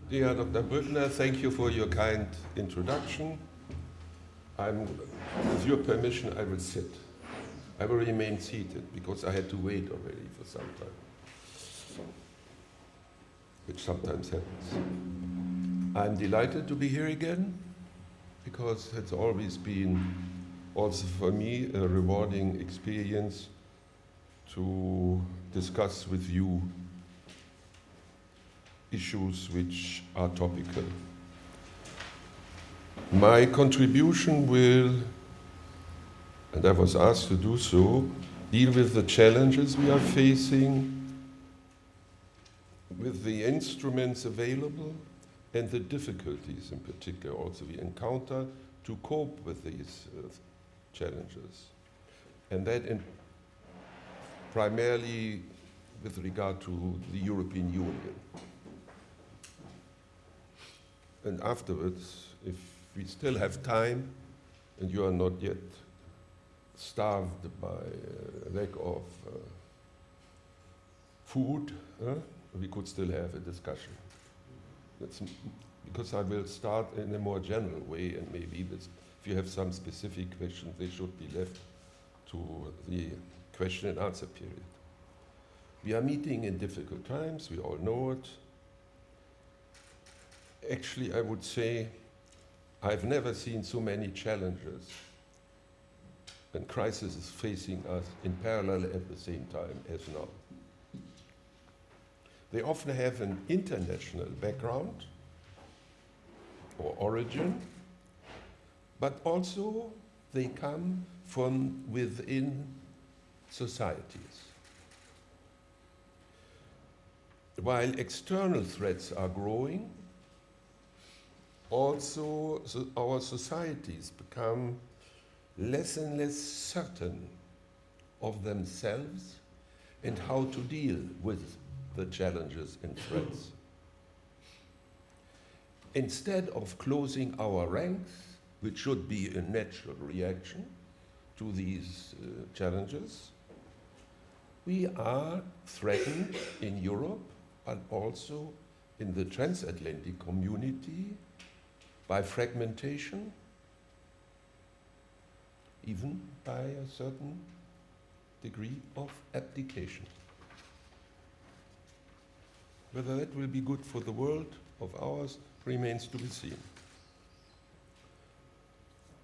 Dear Dr. Brückner, thank you for your kind introduction. With your permission, I will sit. I will remain seated because I had to wait already for some time, which sometimes happens. I'm delighted to be here again because it's always been also for me a rewarding experience to discuss with you issues which are topical. My contribution will, and I was asked to do so, deal with the challenges we are facing, with the instruments available, and the difficulties in particular also we encounter to cope with these challenges. And that primarily with regard to the European Union. And afterwards, if we still have time and you are not yet starved by lack of food, we could still have a discussion. That's because I will start in a more general way, and maybe if you have some specific questions, they should be left to the question and answer period. We are meeting in difficult times, we all know it. Actually, I would say I've never seen so many challenges and crises facing us in parallel at the same time as now. They often have an international background or origin, but also they come from within societies. While external threats are growing, also our societies become less and less certain of themselves and how to deal with the challenges and threats. Instead of closing our ranks, which should be a natural reaction to these challenges, we are threatened in Europe, but also in the transatlantic community by fragmentation, even by a certain degree of abdication. Whether that will be good for the world of ours remains to be seen.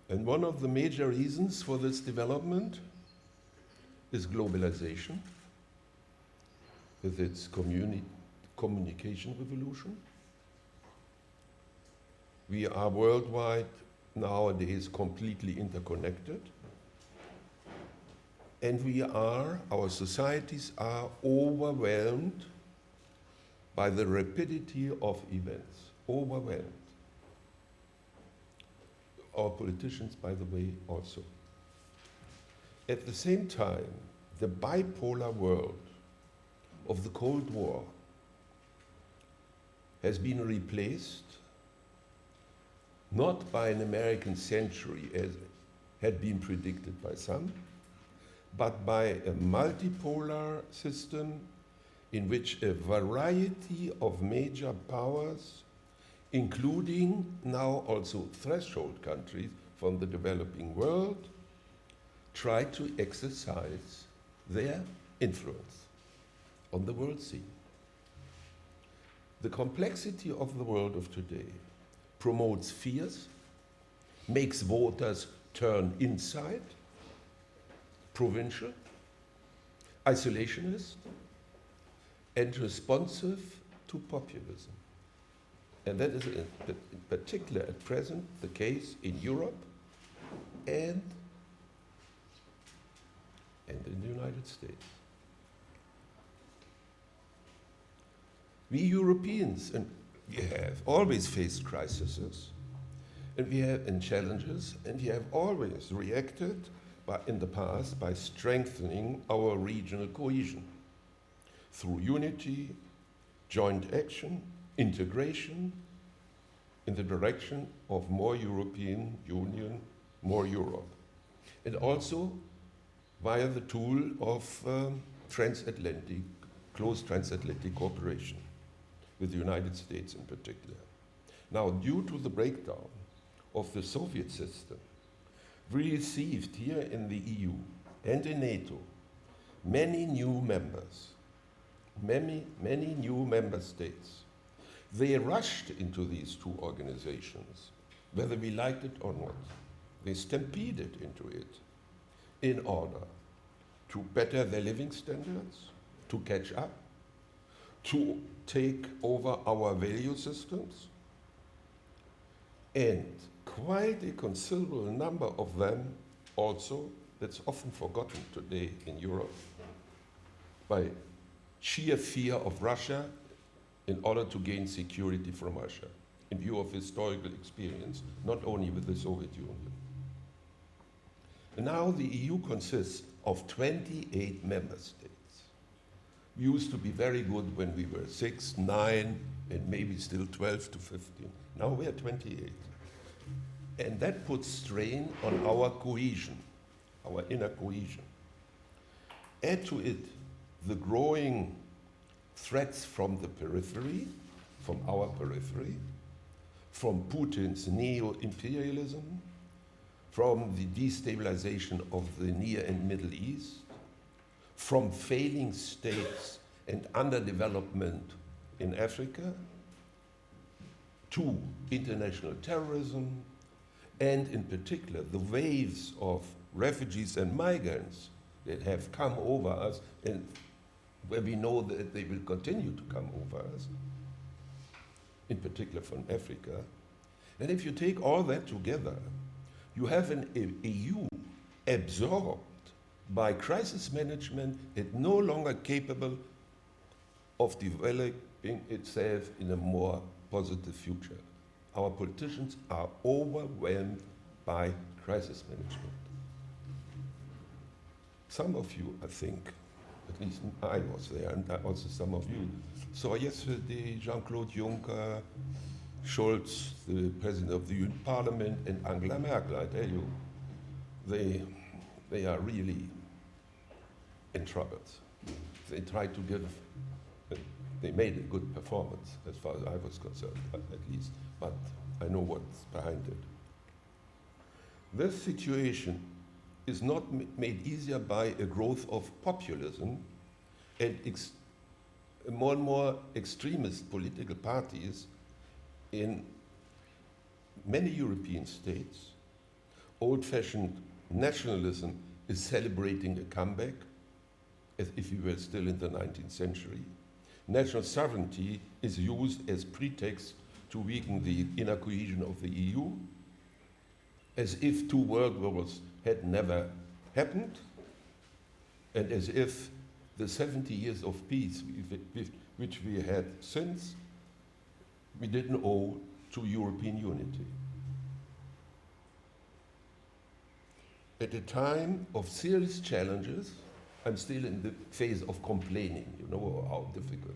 And one of the major reasons for this development is globalization, with its communication revolution. We are worldwide nowadays completely interconnected, and our societies are overwhelmed by the rapidity of events, overwhelmed. Our politicians, by the way, also. At the same time, the bipolar world of the Cold War has been replaced not by an American century as had been predicted by some, but by a multipolar system in which a variety of major powers, including now also threshold countries from the developing world, try to exercise their influence on the world scene. The complexity of the world of today promotes fears, makes voters turn inside, provincial, isolationist, and responsive to populism. And that is in particular at present the case in Europe and in the United States. We Europeans, and we have always faced crises, and challenges, and we have always reacted in the past by strengthening our regional cohesion through unity, joint action, integration in the direction of more European Union, more Europe, and also via the tool of close transatlantic cooperation. with the United States in particular. Now, due to the breakdown of the Soviet system, we received here in the EU and in NATO many new members, many new member states. They rushed into these two organizations, whether we liked it or not. They stampeded into it in order to better their living standards, to catch up, to take over our value systems, and quite a considerable number of them also, that's often forgotten today in Europe, by sheer fear of Russia in order to gain security from Russia, in view of historical experience, not only with the Soviet Union. And now the EU consists of 28 member states. We used to be very good when we were 6, 9, and maybe still 12 to 15. Now we are 28. And that puts strain on our cohesion, our inner cohesion. Add to it the growing threats from the periphery, from our periphery, from Putin's neo-imperialism, from the destabilization of the Near and Middle East, from failing states and underdevelopment in Africa, to international terrorism, and in particular the waves of refugees and migrants that have come over us and where we know that they will continue to come over us, in particular from Africa. And if you take all that together, you have an EU absorbed by crisis management and no longer capable of developing itself in a more positive future. Our politicians are overwhelmed by crisis management. Some of you, I think, at least I was there, and also some of you, saw yesterday Jean-Claude Juncker, Scholz, the President of the European Parliament, and Angela Merkel. I tell you, they are really in trouble. They tried to give, they made a good performance as far as I was concerned, at least, but I know what's behind it. This situation is not made easier by a growth of populism and more and more extremist political parties in many European states. Old-fashioned nationalism is celebrating a comeback, as if we were still in the 19th century. National sovereignty is used as pretext to weaken the inner cohesion of the EU, as if two world wars had never happened, and as if the 70 years of peace which we had since, we didn't owe to European unity. At a time of serious challenges, I'm still in the phase of complaining, you know, how difficult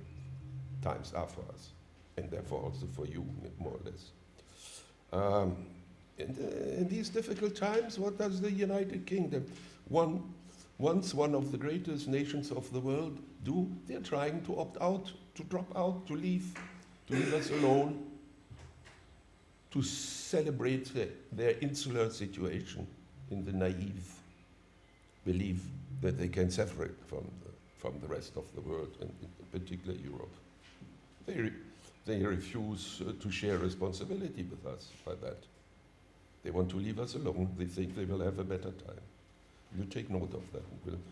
times are for us, and therefore also for you, more or less. In these difficult times, what does the United Kingdom, once one of the greatest nations of the world, do? They're trying to opt out, to drop out, to leave us alone, to celebrate their insular situation in the naive belief that they can separate from the rest of the world, and in particular Europe. They refuse to share responsibility with us by that. They want to leave us alone. They think they will have a better time. You take note of that.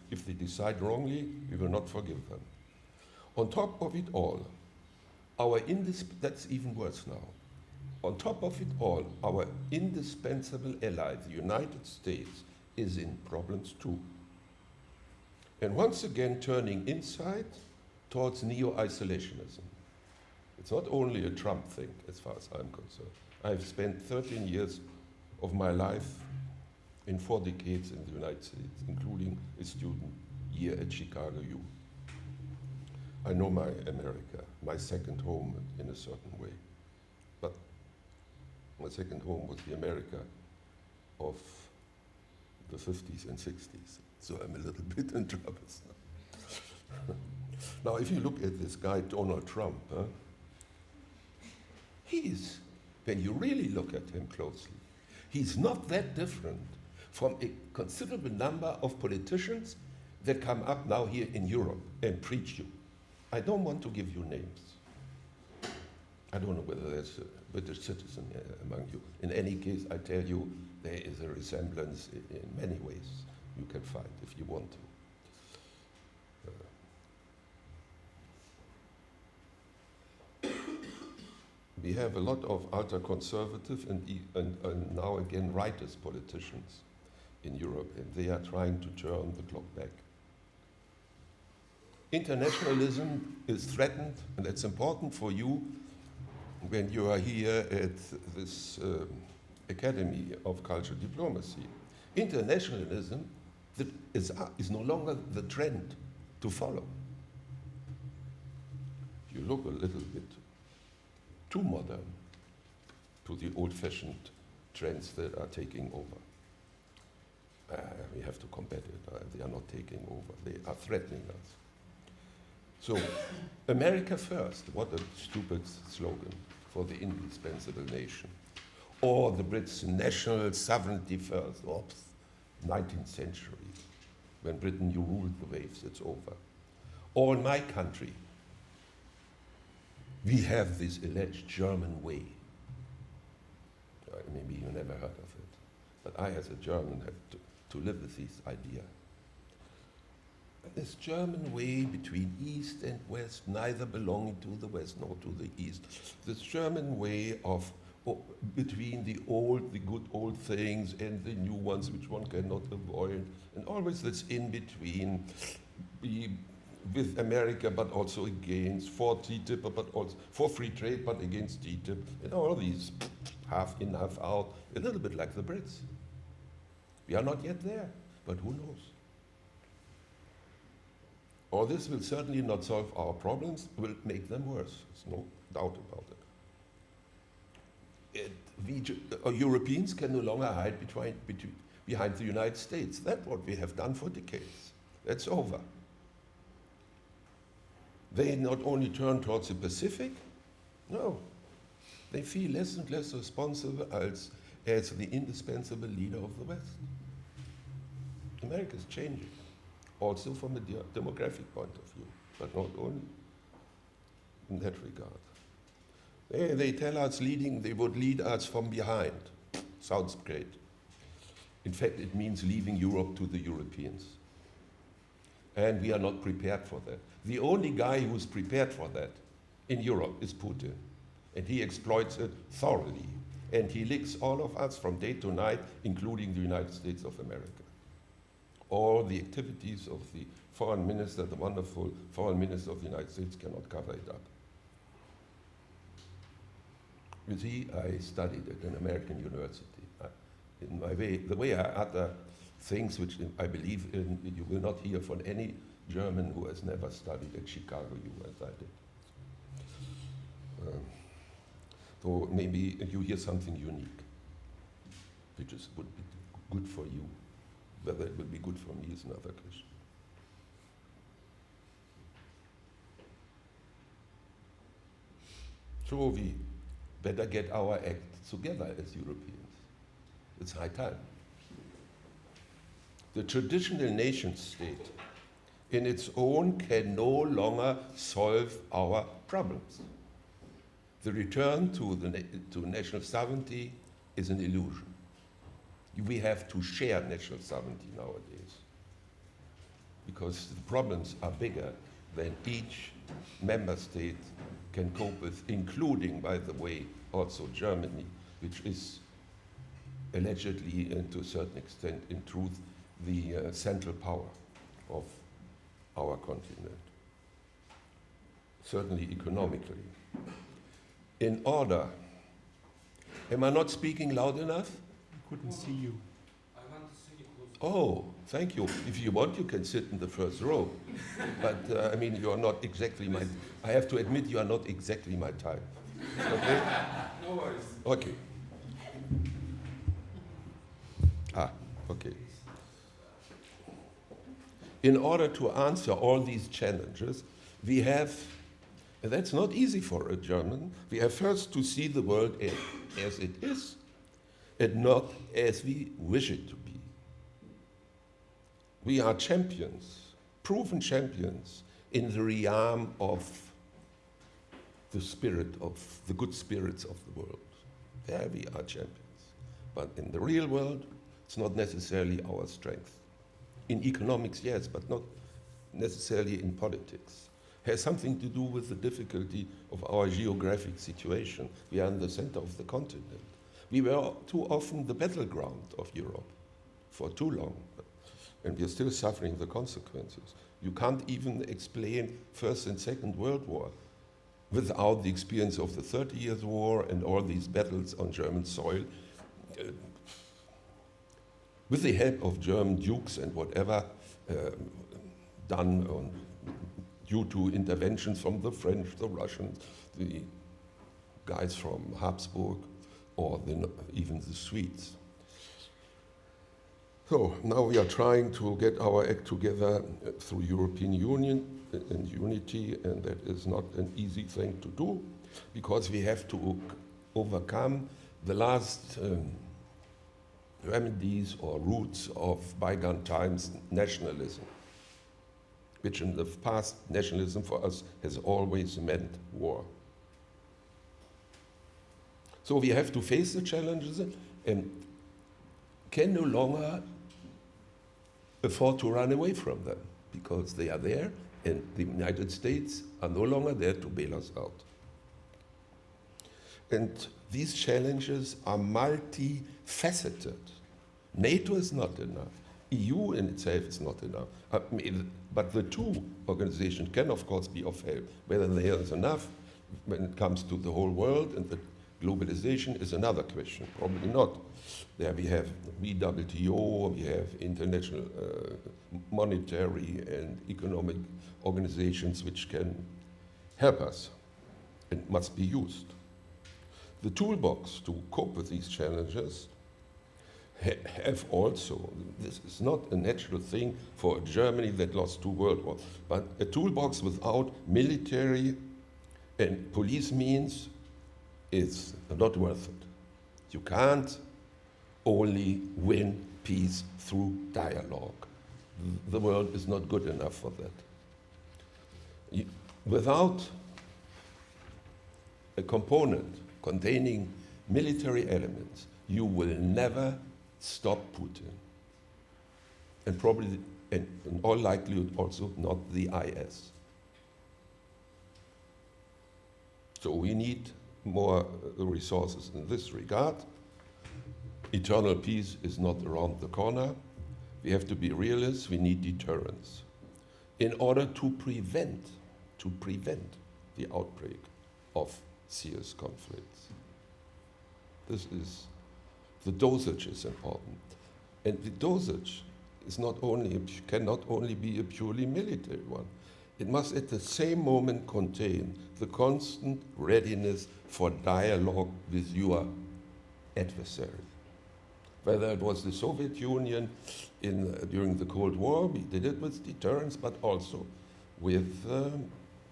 If they decide wrongly, we will not forgive them. On top of it all, that's even worse now. On top of it all, our indispensable ally, the United States, is in problems too. And once again turning inside towards neo-isolationism. It's not only a Trump thing, as far as I'm concerned. I've spent 13 years of my life in 4 decades in the United States, including a student year at Chicago U. I know my America, my second home in a certain way. But my second home was the America of the 50s and 60s. So I'm a little bit in trouble now. Now, if you look at this guy, Donald Trump, He's, when you really look at him closely, he's not that different from a considerable number of politicians that come up now here in Europe and preach you. I don't want to give you names. I don't know whether there's a British citizen among you. In any case, I tell you, there is a resemblance in many ways you can find if you want to. We have a lot of ultra-conservative and now again rightist politicians in Europe, and they are trying to turn the clock back. Internationalism is threatened, and that's important for you when you are here at this Academy of Cultural Diplomacy. Internationalism is no longer the trend to follow. You look a little bit too modern to the old-fashioned trends that are taking over. We have to combat it. They are not taking over. They are threatening us. So, America first, what a stupid slogan for the indispensable nation. Or the Brits' national sovereignty first. Oops, 19th century. When Britain, you ruled the waves, it's over. Or in my country, we have this alleged German way. Maybe you never heard of it. But I, as a German, have to live with this idea. This German way between East and West, neither belonging to the West nor to the East. This German way of between the good old things and the new ones which one cannot avoid, and always this in between, with America but also against, for TTIP but also for free trade but against TTIP, and all these half in, half out, a little bit like the Brits. We are not yet there, but who knows? All this will certainly not solve our problems, will make them worse. There's no doubt about it. Europeans can no longer hide behind the United States. That's what we have done for decades. That's over. They not only turn towards the Pacific, no. They feel less and less responsible as the indispensable leader of the West. America is changing, also from a demographic point of view, but not only in that regard. They tell us they would lead us from behind. Sounds great. In fact, it means leaving Europe to the Europeans. And we are not prepared for that. The only guy who's prepared for that in Europe is Putin. And he exploits it thoroughly. And he licks all of us from day to night, including the United States of America. All the activities of the foreign minister, the wonderful foreign minister of the United States, cannot cover it up. You see, I studied at an American university. In my way, the way I utter things which I believe in, you will not hear from any German who has never studied at Chicago U as I did. So maybe you hear something unique, which would be good for you. Whether it will be good for me is another question. So we better get our act together as Europeans. It's high time. The traditional nation state in its own can no longer solve our problems. The return to national sovereignty is an illusion. We have to share national sovereignty nowadays because the problems are bigger than each member state can cope with, including, by the way, also Germany, which is allegedly, and to a certain extent, in truth, the central power of our continent, certainly economically. In order, am I not speaking loud enough? I couldn't see you. I want to see you closer. Oh, thank you. If you want, you can sit in the first row. But, I mean, you are not exactly my... I have to admit, you are not exactly my type. Okay? No worries. Okay. Okay. In order to answer all these challenges, we have And that's not easy for a German. We have first to see the world as it is and not as we wish it to be. We are champions, proven champions in the realm of the spirit of the good spirits of the world. There we are champions. But in the real world, it's not necessarily our strength. In economics, yes, but not necessarily in politics. It has something to do with the difficulty of our geographic situation. We are in the center of the continent. We were too often the battleground of Europe for too long, and we are still suffering the consequences. You can't even explain First and Second World War without the experience of the 30 Years' War and all these battles on German soil, with the help of German dukes and whatever, done due to interventions from the French, the Russians, the guys from Habsburg, or even the Swedes. So now we are trying to get our act together through European Union and unity, and that is not an easy thing to do, because we have to overcome the last remedies or roots of bygone times nationalism, which in the past, nationalism for us has always meant war. So we have to face the challenges and can no longer afford to run away from them, because they are there and the United States are no longer there to bail us out. And these challenges are multifaceted. NATO is not enough. EU in itself is not enough. But the two organizations can, of course, be of help. Whether there is enough when it comes to the whole world and the globalization is another question. Probably not. There we have WTO, we have international monetary and economic organizations which can help us and must be used. The toolbox to cope with these challenges have also, this is not a natural thing for Germany that lost 2 world wars, but a toolbox without military and police means is not worth it. You can't only win peace through dialogue. The world is not good enough for that. Without a component containing military elements, you will never stop Putin. And probably, and in all likelihood, also not the IS. So we need more resources in this regard. Eternal peace is not around the corner. We have to be realists. We need deterrence in order to prevent the outbreak of serious conflicts. This is, the dosage is important. And the dosage is not only, cannot only be a purely military one. It must at the same moment contain the constant readiness for dialogue with your adversary. Whether it was the Soviet Union during the Cold War, we did it with deterrence, but also with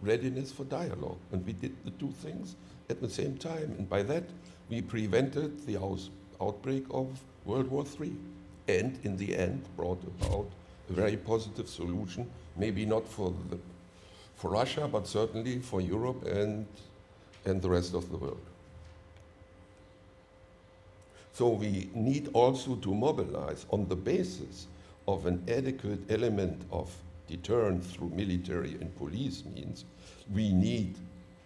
readiness for dialogue. And we did the two things at the same time. And by that, we prevented the outbreak of World War III. And in the end, brought about a very positive solution, maybe not for Russia, but certainly for Europe and the rest of the world. So we need also to mobilize on the basis of an adequate element of deterrence through military and police means. We need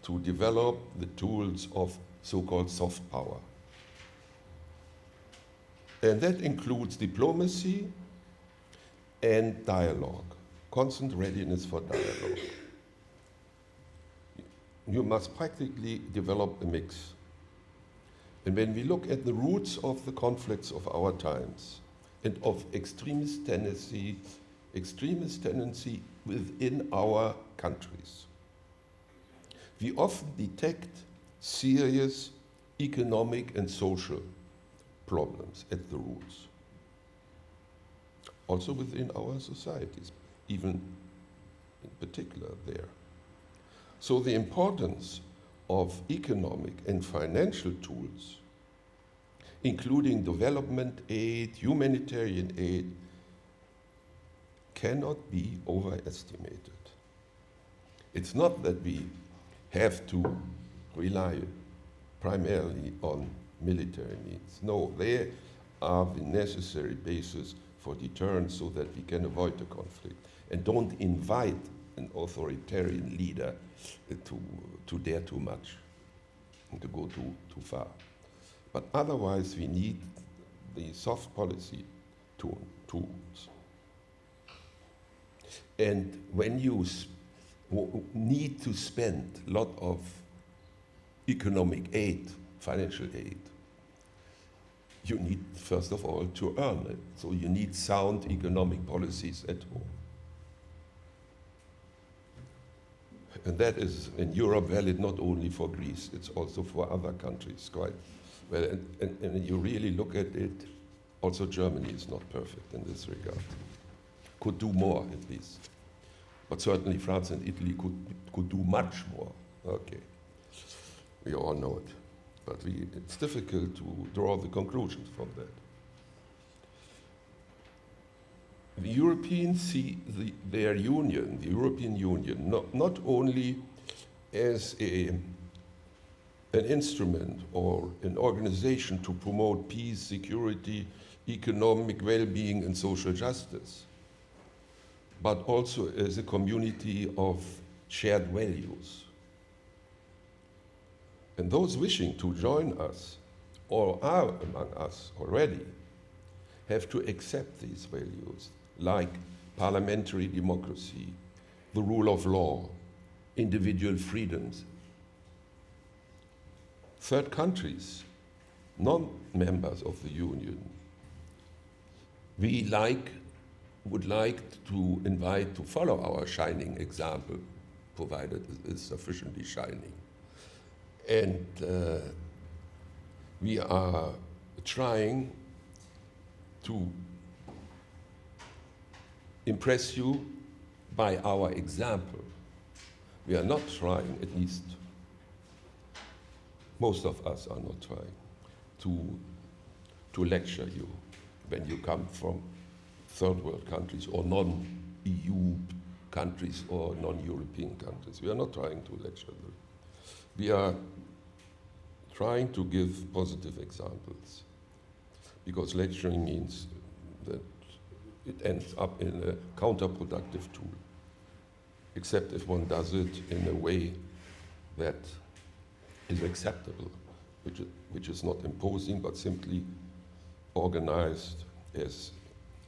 to develop the tools of so-called soft power. And that includes diplomacy and dialogue, constant readiness for dialogue. You must practically develop a mix. And when we look at the roots of the conflicts of our times and of extremist tendency within our countries, we often detect serious economic and social problems at the roots. Also within our societies, even in particular there. So the importance of economic and financial tools, including development aid, humanitarian aid, cannot be overestimated. It's not that we have to rely primarily on military means. No, they are the necessary basis for deterrence so that we can avoid the conflict and don't invite an authoritarian leader to dare too much and to go too far. But otherwise, we need the soft policy tools. And when you need to spend a lot of economic aid, financial aid, you need, first of all, to earn it. So you need sound economic policies at home. And that is in Europe valid not only for Greece, it's also for other countries quite well. And you really look at it, also Germany is not perfect in this regard. Could do more at least. But certainly France and Italy could do much more. Okay, we all know it. But it's difficult to draw the conclusions from that. The Europeans see their union, the European Union, not only as an instrument or an organization to promote peace, security, economic well-being and social justice, but also as a community of shared values. And those wishing to join us, or are among us already, have to accept these values, like parliamentary democracy, the rule of law, individual freedoms. Third countries, non-members of the Union, would like to invite to follow our shining example, provided it is sufficiently shining. And we are trying to impress you by our example. We are not trying, at least most of us are not trying, to lecture you when you come from third world countries or non-EU countries or non-European countries. We are not trying to lecture them. We are trying to give positive examples, because lecturing means that it ends up in a counterproductive tool, except if one does it in a way that is acceptable, which is not imposing, but simply organized, as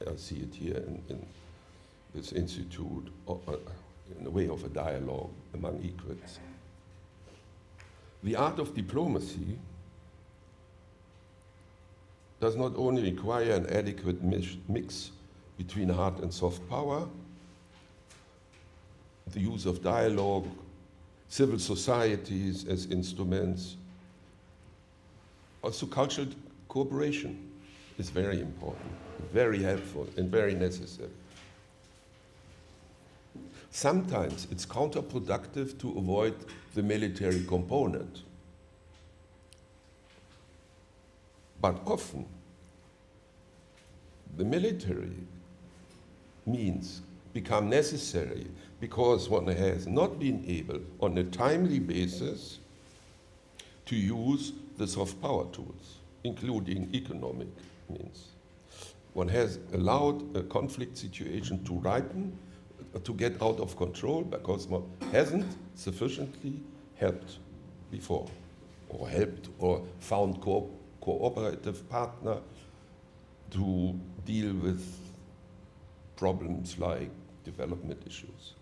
I see it here in this institute, in the way of a dialogue among equals. The art of diplomacy does not only require an adequate mix between hard and soft power, the use of dialogue, civil societies as instruments, also cultural cooperation is very important, very helpful, and very necessary. Sometimes it's counterproductive to avoid the military component. But often, the military means become necessary because one has not been able, on a timely basis, to use the soft power tools, including economic means. One has allowed a conflict situation to ripen, to get out of control, because one hasn't sufficiently helped before, or helped or found cooperative partner to deal with problems like development issues.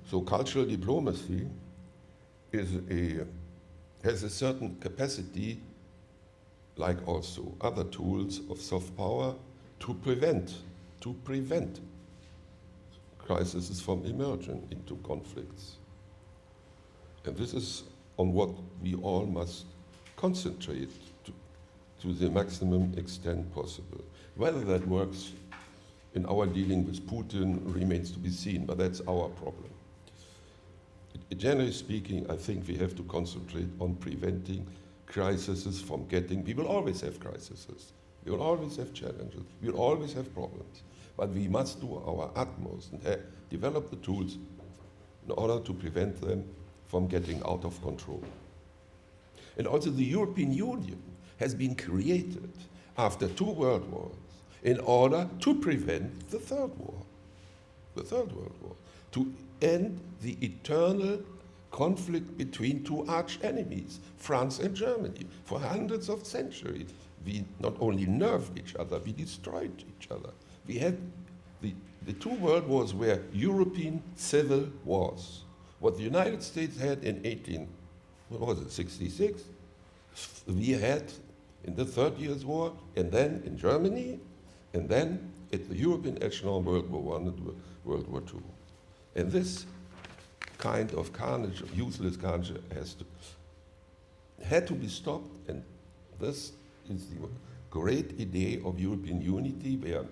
So cultural diplomacy has a certain capacity, like also other tools of soft power, to prevent crises from emerging into conflicts. And this is on what we all must concentrate to the maximum extent possible. Whether that works In our dealing with Putin remains to be seen, but that's our problem. Generally speaking, I think we have to concentrate on preventing crises from getting. We will always have crises. We will always have challenges. We will always have problems. But we must do our utmost and develop the tools in order to prevent them from getting out of control. And also the European Union has been created after 2 world wars in order to prevent the Third World War, to end the eternal conflict between 2 arch enemies, France and Germany. For hundreds of centuries, we not only nerved each other, we destroyed each other. We had the 2 world wars were European civil wars. What the United States had in 66, we had in the 30 Years' War, and then in Germany, and then at the European echelon, World War I and World War II. And this kind of carnage, useless carnage, had to be stopped, and this is the great idea of European unity, where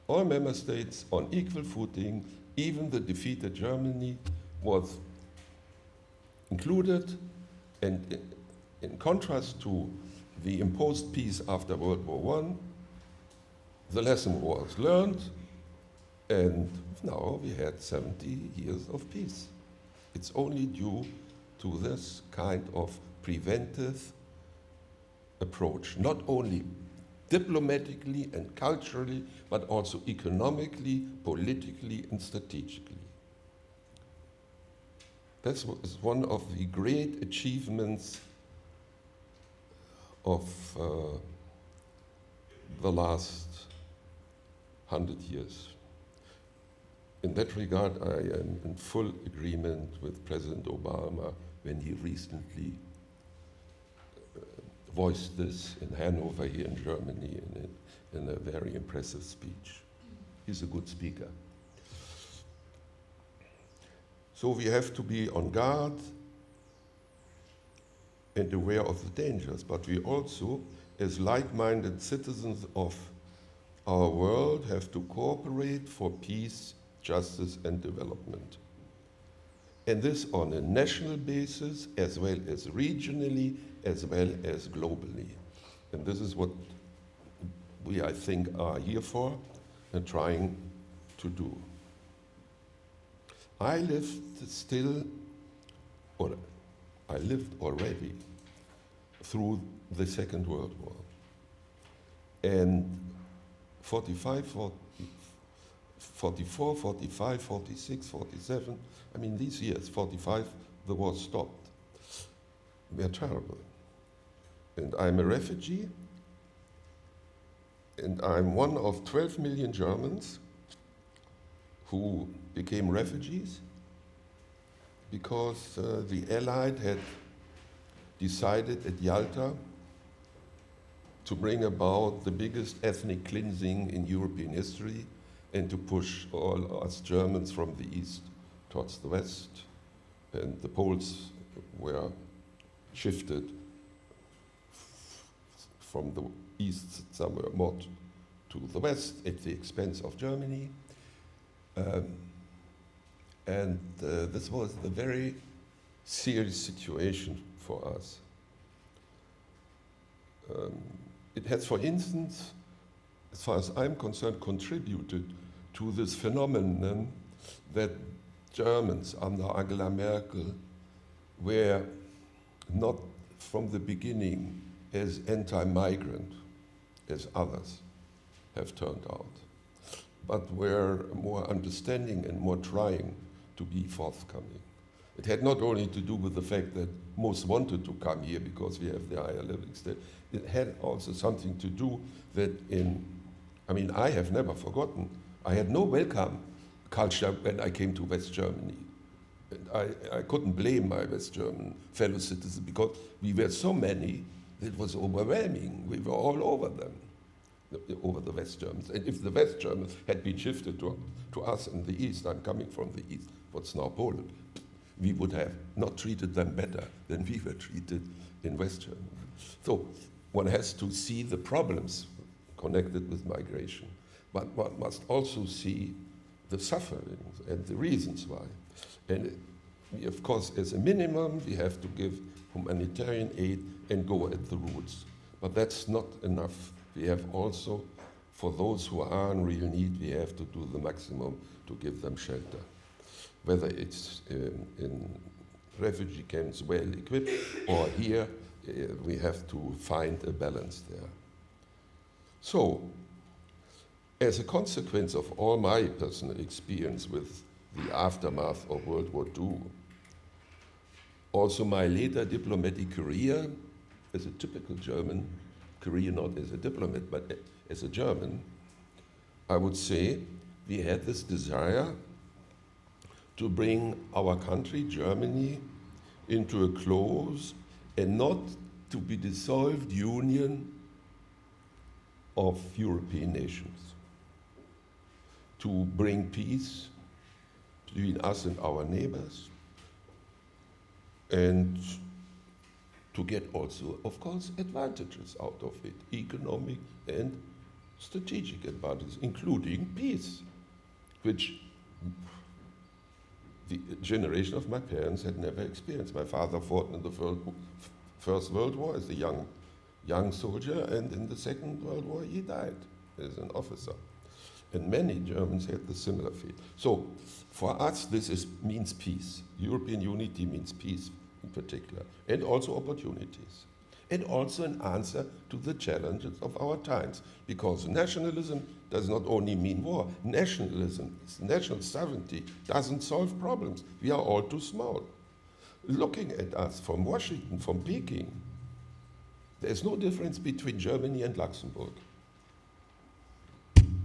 all member states on equal footing, even the defeated Germany, was included, and in contrast to the imposed peace after World War I, the lesson was learned, and now we had 70 years of peace. It's only due to this kind of preventive approach, not only diplomatically and culturally, but also economically, politically, and strategically. That was one of the great achievements of the last 100 years. In that regard, I am in full agreement with President Obama when he recently voiced this in Hanover here in Germany in a very impressive speech. He's a good speaker. So we have to be on guard and aware of the dangers, but we also, as like-minded citizens of our world, have to cooperate for peace, justice, and development. And this on a national basis, as well as regionally, as well as globally. And this is what we, I think, are here for and trying to do. I lived already through the Second World War. And 44, 45, 46, 47, I mean these years, 45, the war stopped. They are terrible. And I'm a refugee, and I'm one of 12 million Germans who became refugees because the Allies had decided at Yalta to bring about the biggest ethnic cleansing in European history and to push all us Germans from the east towards the west. And the Poles were shifted from the east somewhere more to the west at the expense of Germany. This was a very serious situation for us. It has, for instance, as far as I'm concerned, contributed to this phenomenon that Germans under Angela Merkel were not from the beginning as anti-migrant as others have turned out, but were more understanding and more trying to be forthcoming. It had not only to do with the fact that most wanted to come here because we have the higher living standard. It had also something to do that I have never forgotten, I had no welcome culture when I came to West Germany. And I couldn't blame my West German fellow citizens because we were so many, it was overwhelming. We were all over them, over the West Germans. And if the West Germans had been shifted to us in the East, I'm coming from the East, what's now Poland, we would have not treated them better than we were treated in West Germany. So one has to see the problems connected with migration. but one must also see the sufferings and the reasons why. And we, of course, as a minimum, we have to give humanitarian aid and go at the roots. But that's not enough. We have also, for those who are in real need, we have to do the maximum to give them shelter. Whether it's in refugee camps well equipped, or here, we have to find a balance there. So, as a consequence of all my personal experience with the aftermath of World War II, also my later diplomatic career as a typical German career, not as a diplomat, but as a German, I would say we had this desire to bring our country, Germany, into a close and not to be dissolved union of European nations, to bring peace between us and our neighbors, and to get also, of course, advantages out of it, economic and strategic advantages, including peace, which the generation of my parents had never experienced. My father fought in the First World War as a young soldier, and in the Second World War he died as an officer. And many Germans had the similar fate. So for us, this means peace. European unity means peace in particular, and also opportunities. And also an answer to the challenges of our times. Because nationalism does not only mean war. Nationalism, national sovereignty, doesn't solve problems. We are all too small. Looking at us from Washington, from Peking, there's no difference between Germany and Luxembourg.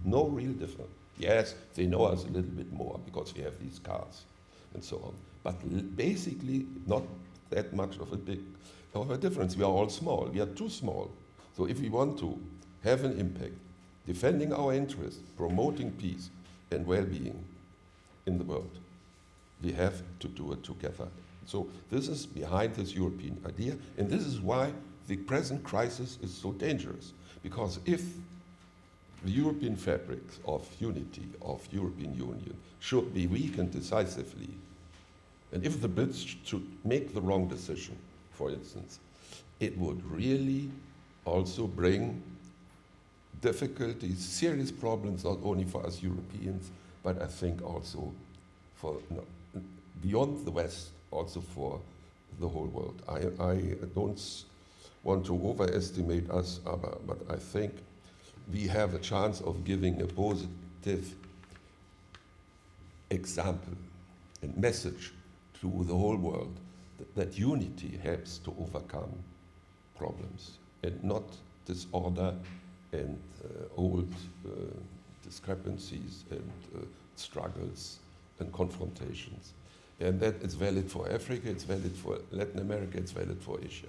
No real difference. Yes, they know us a little bit more because we have these cars and so on. But basically, not that much of a difference. We are all small. We are too small. So if we want to have an impact, defending our interests, promoting peace and well-being in the world, we have to do it together. So this is behind this European idea, and this is why the present crisis is so dangerous. Because if the European fabric of unity, of European Union, should be weakened decisively, and if the Brits should make the wrong decision, for instance, it would really also bring difficulties, serious problems, not only for us Europeans, but I think also for beyond the West, also for the whole world. I don't want to overestimate us, but I think we have a chance of giving a positive example and message to the whole world that unity helps to overcome problems and not disorder and old discrepancies and struggles and confrontations. And that is valid for Africa, it's valid for Latin America, it's valid for Asia.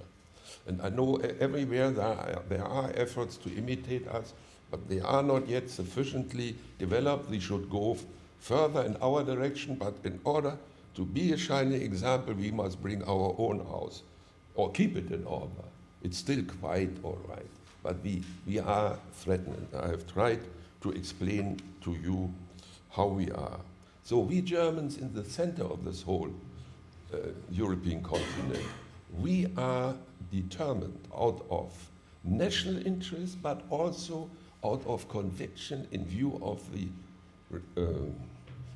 And I know everywhere there are efforts to imitate us, but they are not yet sufficiently developed. We should go further in our direction, but in order to be a shining example, we must bring our own house or keep it in order. It's still quite all right, but we are threatened. I have tried to explain to you how we are. So we Germans in the center of this whole European continent, we are determined out of national interest, but also out of conviction in view of the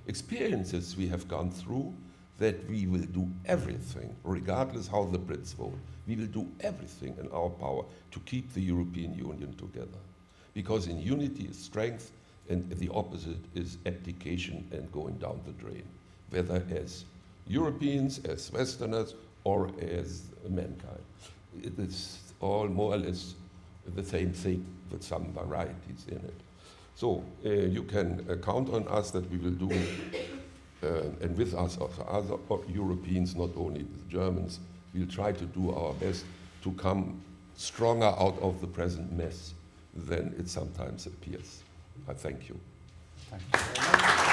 experiences we have gone through, that we will do everything, regardless how the Brits vote, we will do everything in our power to keep the European Union together. Because in unity is strength, and the opposite is abdication and going down the drain, whether as Europeans, as Westerners, or as mankind. It is all more or less the same thing with some varieties in it. So you can count on us that we will do, and with us also other Europeans, not only the Germans, we'll try to do our best to come stronger out of the present mess than it sometimes appears. I thank you. Thank you very much.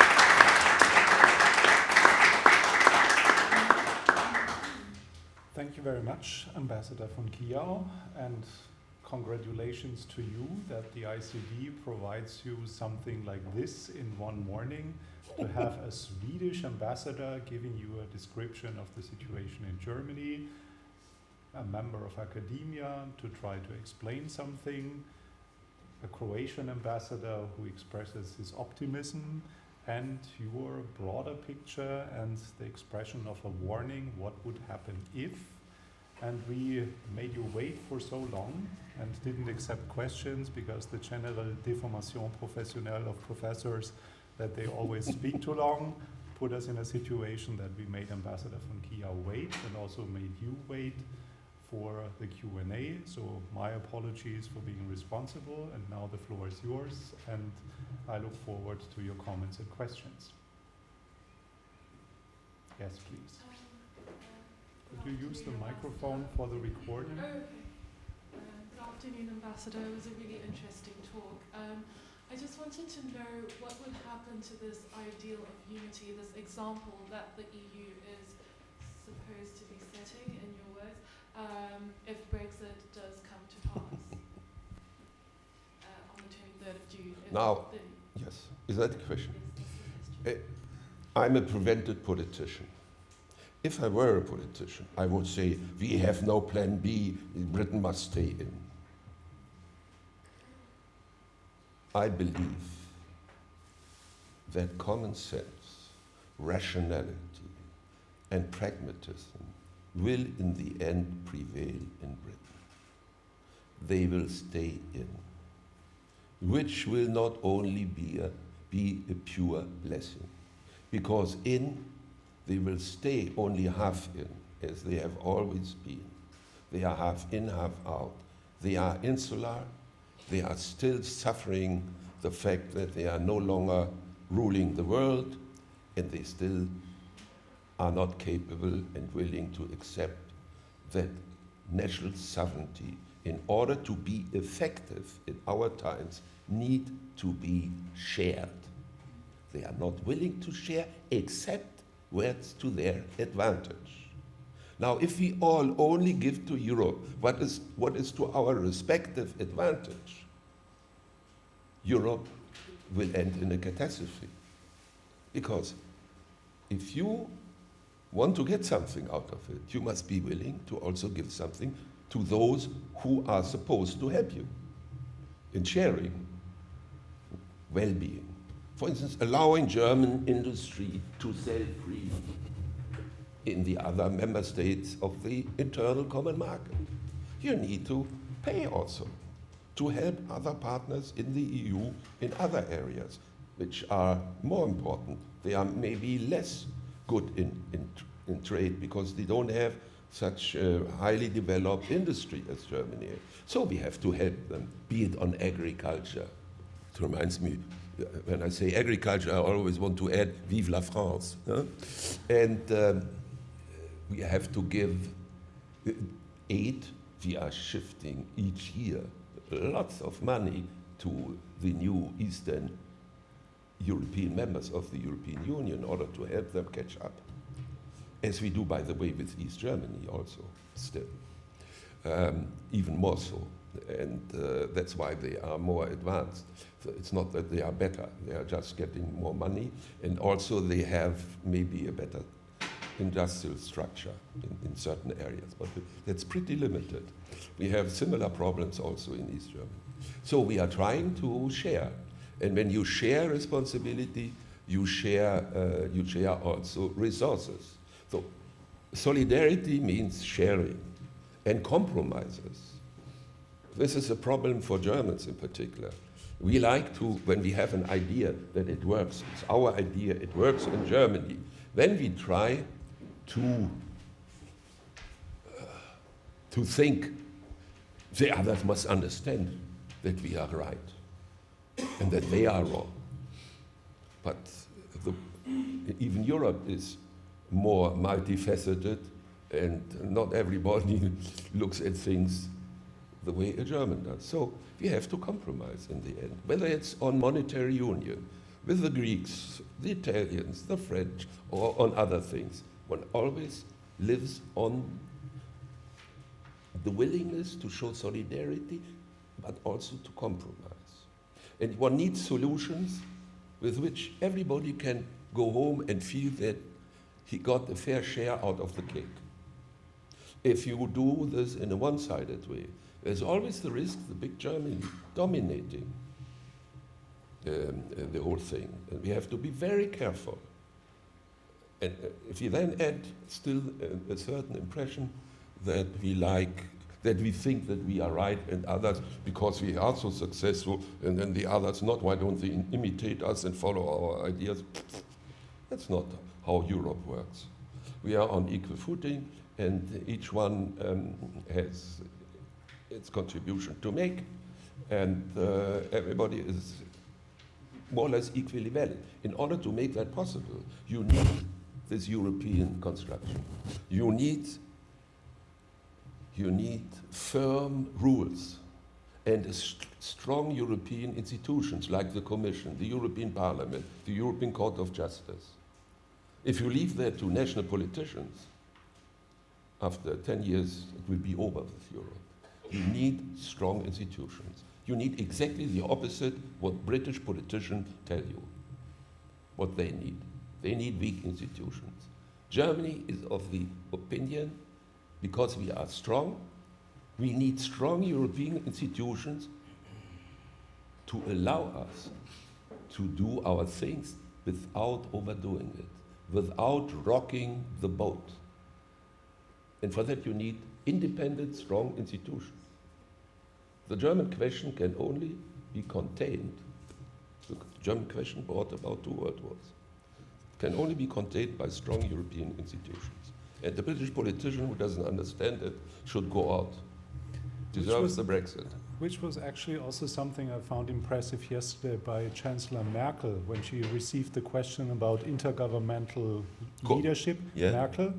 Thank you very much, Ambassador von Kyaw, and congratulations to you that the ICD provides you something like this in one morning, to have a Swedish ambassador giving you a description of the situation in Germany, a member of academia to try to explain something, a Croatian ambassador who expresses his optimism, and your broader picture and the expression of a warning, what would happen if. And we made you wait for so long and didn't accept questions because the general déformation professionnelle of professors, that they always speak too long, put us in a situation that we made Ambassador von Kyaw wait and also made you wait for the Q&A. So my apologies for being responsible, and now the floor is yours, and I look forward to your comments and questions. Yes, please. Could you use the microphone for the recording? Oh, okay. Good afternoon, Ambassador. It was a really interesting talk. I just wanted to know what would happen to this ideal of unity, this example that the EU is supposed to be setting, in your words, if Brexit does come to pass on the 23rd of June. Now, yes, is that the question? Yes, that's the question. I'm a prevented politician. If I were a politician, I would say, we have no plan B, Britain must stay in. I believe that common sense, rationality, and pragmatism will in the end prevail in Britain. They will stay in, which will not only be a pure blessing, because in they will stay only half in, as they have always been. They are half in, half out. They are insular. They are still suffering the fact that they are no longer ruling the world, and they still are not capable and willing to accept that national sovereignty, in order to be effective in our times, need to be shared. They are not willing to share except where it's to their advantage. Now, if we all only give to Europe what is to our respective advantage, Europe will end in a catastrophe. Because if you want to get something out of it, you must be willing to also give something to those who are supposed to help you in sharing well-being. For instance, allowing German industry to sell free in the other member states of the internal common market. You need to pay also to help other partners in the EU in other areas, which are more important. They are maybe less good in trade because they don't have such a highly developed industry as Germany. So we have to help them, be it on agriculture. It reminds me, when I say agriculture, I always want to add Vive la France. Huh? And we have to give aid. We are shifting each year lots of money to the new Eastern European members of the European Union in order to help them catch up. As we do, by the way, with East Germany also, still. Even more so. And that's why they are more advanced. So it's not that they are better, they are just getting more money, and also they have maybe a better industrial structure in certain areas, but that's pretty limited. We have similar problems also in East Germany. So we are trying to share, and when you share responsibility, you share also resources. So solidarity means sharing and compromises. This is a problem for Germans in particular. We like to, when we have an idea that it works, it's our idea, it works in Germany, then we try to think the others must understand that we are right and that they are wrong. But even Europe is more multifaceted, and not everybody looks at things the way a German does. So we have to compromise in the end, whether it's on monetary union, with the Greeks, the Italians, the French, or on other things. One always lives on the willingness to show solidarity, but also to compromise. And one needs solutions with which everybody can go home and feel that he got a fair share out of the cake. If you do this in a one-sided way, there's always the risk, the big Germany dominating the whole thing. And we have to be very careful. And if you then add still a certain impression that we think that we are right and others, because we are so successful, and then the others not, why don't they imitate us and follow our ideas? That's not how Europe works. We are on equal footing, and each one has its contribution to make, and everybody is more or less equally valid. In order to make that possible, you need this European construction. You need firm rules and strong European institutions like the Commission, the European Parliament, the European Court of Justice. If you leave that to national politicians, after 10 years it will be over with Europe. You need strong institutions. You need exactly the opposite what British politicians tell you, what they need. They need weak institutions. Germany is of the opinion, because we are strong, we need strong European institutions to allow us to do our things without overdoing it, without rocking the boat. And for that you need independent, strong institutions. The German question can only be contained. The German question brought about 2 world wars. Can only be contained by strong European institutions. And the British politician who doesn't understand it should go out. Deserves the Brexit. Which was actually also something I found impressive yesterday by Chancellor Merkel when she received the question about intergovernmental leadership. Yeah. Merkel,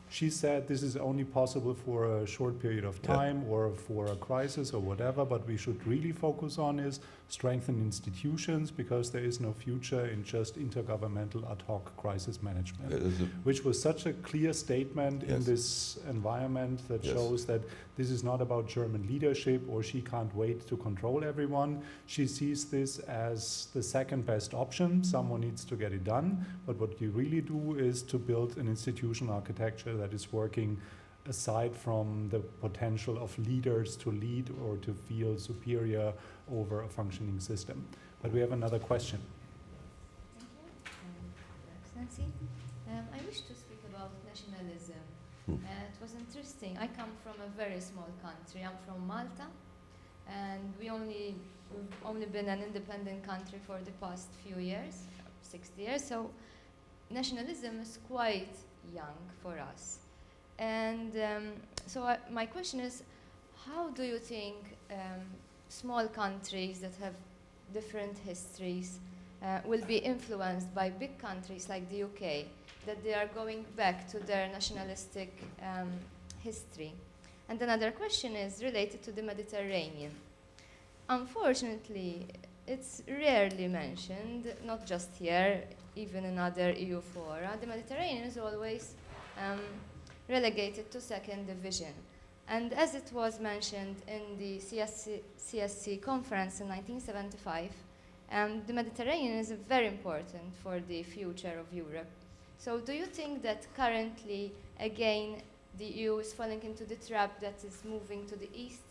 she said this is only possible for a short period of time or for a crisis or whatever, but we should really focus on is strengthen institutions, because there is no future in just intergovernmental ad hoc crisis management, which was such a clear statement in this environment that shows that this is not about German leadership or she can't wait to control everyone. She sees this as the second best option. Someone needs to get it done, but what you really do is to build an institutional architecture that is working aside from the potential of leaders to lead or to feel superior over a functioning system. But we have another question. Thank you. Excellency. I wish to speak about nationalism. It was interesting. I come from a very small country. I'm from Malta, and we've only been an independent country for the past few years, 60 years, so nationalism is quite young for us. And so my question is, how do you think small countries that have different histories will be influenced by big countries like the UK, that they are going back to their nationalistic history? And another question is related to the Mediterranean. Unfortunately, it's rarely mentioned, not just here, even in other EU fora. The Mediterranean is always relegated to second division. And as it was mentioned in the CSC conference in 1975, the Mediterranean is very important for the future of Europe. So do you think that currently, again, the EU is falling into the trap that is moving to the east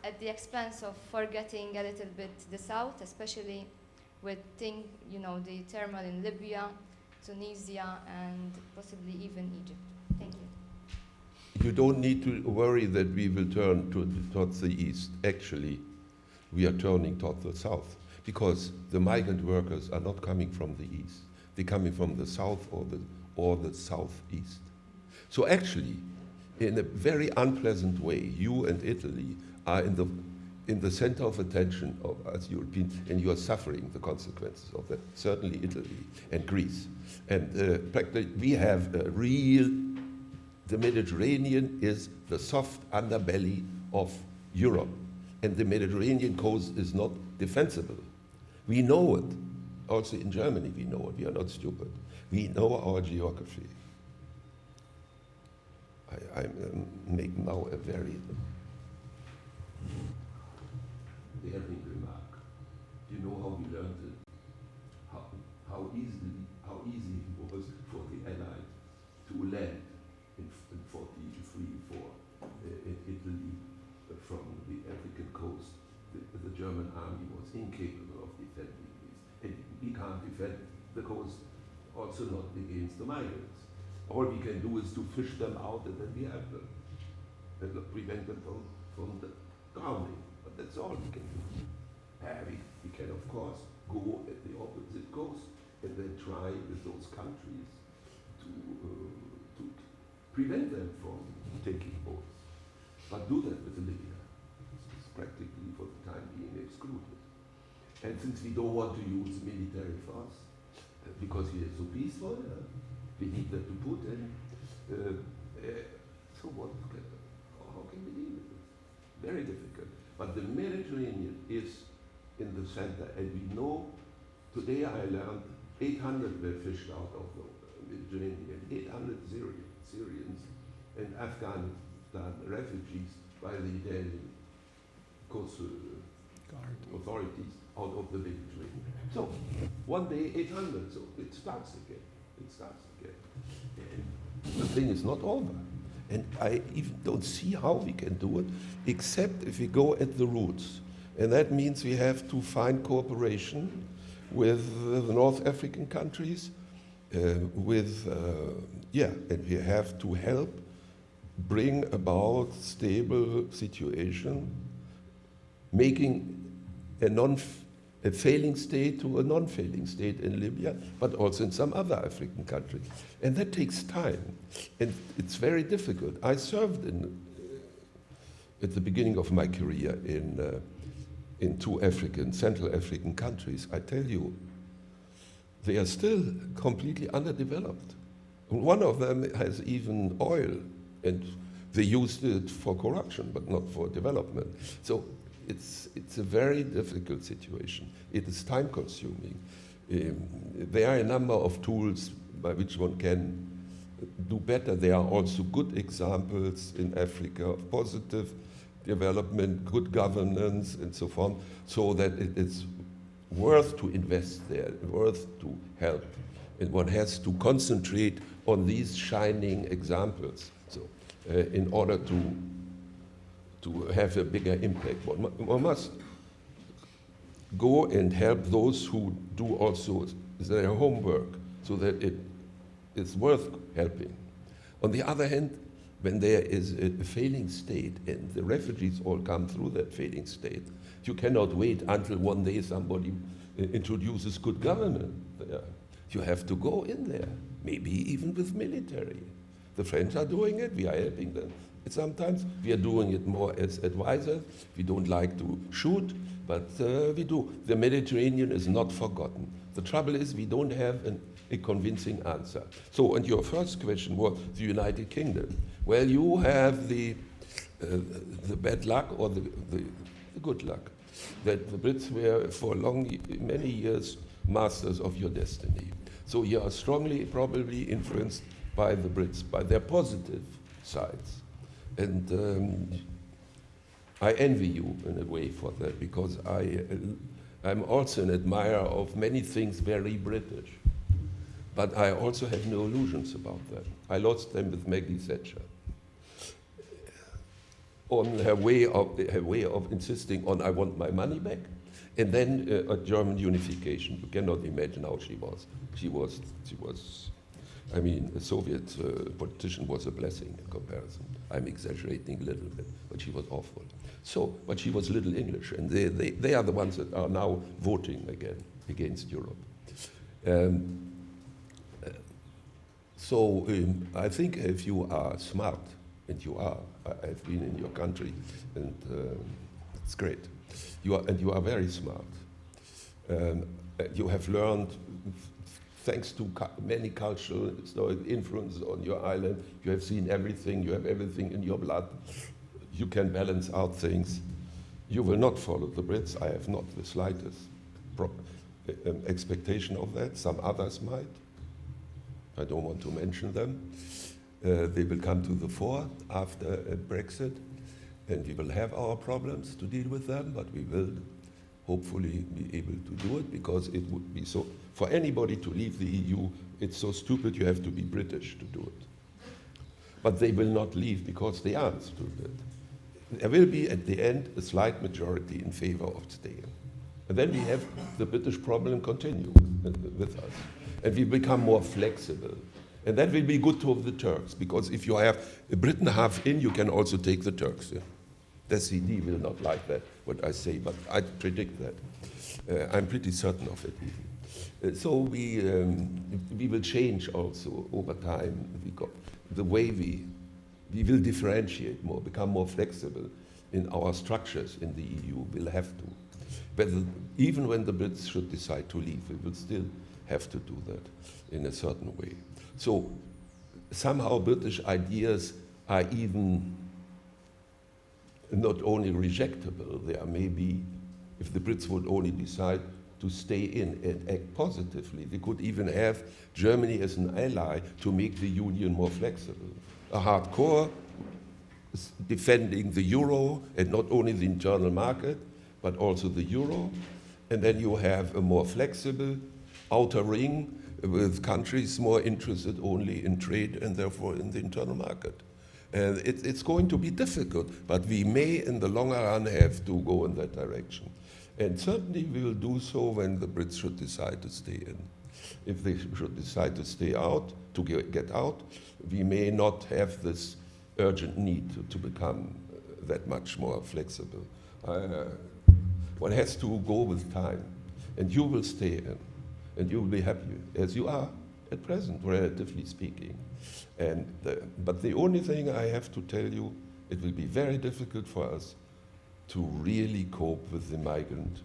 at the expense of forgetting a little bit the south, especially with the turmoil in Libya, Tunisia, and possibly even Egypt? Thank you. You don't need to worry that we will turn towards the east. Actually, we are turning towards the south, because the migrant workers are not coming from the east. They're coming from the south or the southeast. So actually, in a very unpleasant way, you and Italy are in the center of attention of us Europeans, and you are suffering the consequences of that. Certainly Italy and Greece. And practically we have a real, the Mediterranean is the soft underbelly of Europe. And the Mediterranean coast is not defensible. We know it. Also in Germany we know it. We are not stupid. We know our geography. I make now a very daring remark. You know how we learned it? How easy it was for the Allies to land in 43-4 in Italy from the African coast. The German army was incapable of defending this. And we can't defend the coast, also not against the migrants. All we can do is to fish them out and then we have them. And prevent them from the drowning. But that's all we can do. We can, of course, go at the opposite coast and then try with those countries to prevent them from taking boats. But do that with Libya. It's practically, for the time being, excluded. And since we don't want to use military force, because we are so peaceful, we need that to put in. So how can we deal with this? Very difficult. But the Mediterranean is in the center, and we know, today I learned 800 were fished out of the Mediterranean, 800 Syrians and Afghanistan refugees by the Italian coastal authorities out of the Mediterranean. So, one day 800, so it starts again. And the thing is not over. And I even don't see how we can do it, except if we go at the roots. And that means we have to find cooperation with the North African countries, and we have to help bring about stable situation, making a failing state to a non-failing state in Libya, but also in some other African countries. And that takes time, and it's very difficult. I served at the beginning of my career in two Central African countries. I tell you, they are still completely underdeveloped. One of them has even oil, and they used it for corruption, but not for development. So it's a very difficult situation. It is time-consuming. There are a number of tools by which one can do better. There are also good examples in Africa of positive development, good governance, and so on, so that it is worth to invest there, worth to help. And one has to concentrate on these shining examples, so in order to have a bigger impact. One must go and help those who do also their homework, so that it is worth helping. On the other hand, when there is a failing state and the refugees all come through that failing state, you cannot wait until one day somebody introduces good government there. You have to go in there, maybe even with military. The French are doing it, we are helping them. Sometimes we are doing it more as advisors. We don't like to shoot, but we do. The Mediterranean is not forgotten. The trouble is we don't have a convincing answer. So, and your first question was the United Kingdom. Well, you have the bad luck or the good luck that the Brits were for many years masters of your destiny. So you are strongly probably influenced by the Brits, by their positive sides. And I envy you in a way for that, because I'm also an admirer of many things very British. But I also have no illusions about that. I lost them with Maggie Thatcher on her way of insisting on I want my money back, and then a German unification. You cannot imagine how she was. She was. I mean, a Soviet politician was a blessing in comparison. I'm exaggerating a little bit, but she was awful. So, but she was little English, and they are the ones that are now voting again against Europe. So I think if you are smart, and you are, I've been in your country, and it's great. You are very smart. You have learned, thanks to many cultural influences on your island, you have seen everything, you have everything in your blood. You can balance out things. You will not follow the Brits. I have not the slightest expectation of that. Some others might. I don't want to mention them. They will come to the fore after Brexit, and we will have our problems to deal with them, but we will hopefully be able to do it, because it would be so, for anybody to leave the EU, it's so stupid you have to be British to do it. But they will not leave because they aren't stupid. There will be at the end a slight majority in favor of staying. And then we have the British problem continue with us. And we become more flexible. And that will be good to the Turks, because if you have Britain half in, you can also take the Turks in. The CD will not like that, what I say, but I predict that. I'm pretty certain of it even. So we will change also over time. The way we will differentiate more, become more flexible in our structures in the EU. We'll have to. But even when the Brits should decide to leave, we will still have to do that in a certain way. So somehow British ideas are even not only rejectable, they are maybe, if the Brits would only decide to stay in and act positively, they could even have Germany as an ally to make the union more flexible. A hardcore defending the euro, and not only the internal market, but also the euro. And then you have a more flexible outer ring with countries more interested only in trade and therefore in the internal market. And it's going to be difficult, but we may in the longer run have to go in that direction. And certainly we will do so when the Brits should decide to stay in. If they should decide to stay out, to get out, we may not have this urgent need to become that much more flexible. One has to go with time, and you will stay in, and you will be happy, as you are at present, relatively speaking. But the only thing I have to tell you, it will be very difficult for us to really cope with the migrant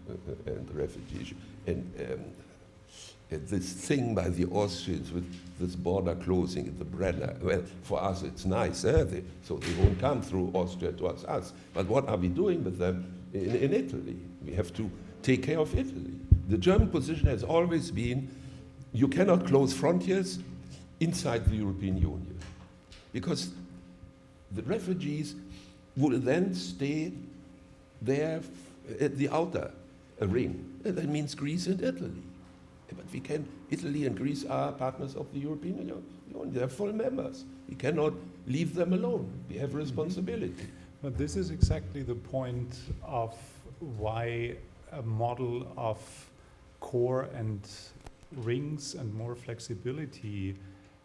and refugee. And this thing by the Austrians with this border closing at the Brenner, well, for us it's nice, so they won't come through Austria towards us. But what are we doing with them in Italy? We have to take care of Italy. The German position has always been, you cannot close frontiers inside the European Union, because the refugees will then stay there at the outer ring. And that means Greece and Italy. But Italy and Greece are partners of the European Union. They're full members. We cannot leave them alone. We have responsibility. But this is exactly the point of why a model of core and rings and more flexibility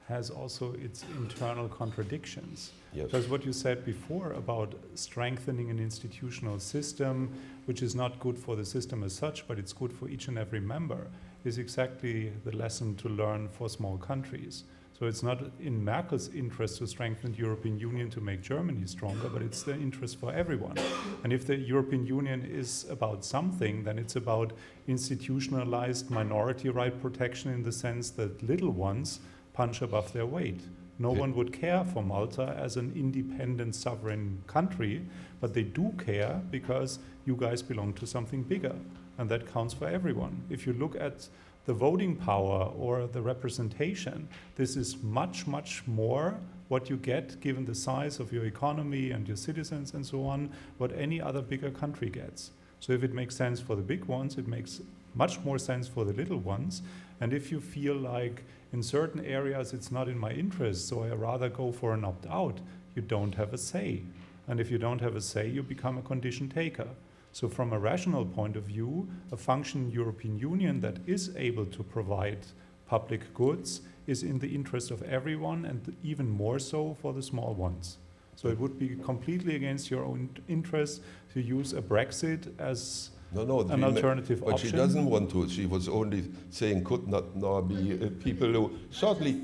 has also its internal contradictions. Yes. Because what you said before about strengthening an institutional system, which is not good for the system as such, but it's good for each and every member, is exactly the lesson to learn for small countries. So it's not in Merkel's interest to strengthen the European Union to make Germany stronger, but it's the interest for everyone. And if the European Union is about something, then it's about institutionalized minority right protection in the sense that little ones punch above their weight. No one would care for Malta as an independent sovereign country, but they do care because you guys belong to something bigger, and that counts for everyone. If you look at the voting power or the representation, this is much, much more what you get given the size of your economy and your citizens and so on, what any other bigger country gets. So if it makes sense for the big ones, it makes much more sense for the little ones. And if you feel like in certain areas it's not in my interest, so I rather go for an opt-out, you don't have a say. And if you don't have a say, you become a condition taker. So from a rational point of view, a functioning European Union that is able to provide public goods is in the interest of everyone, and even more so for the small ones. So it would be completely against your own interest to use a Brexit as an alternative but option. she doesn't want to. She was only saying could not nor be people who shortly.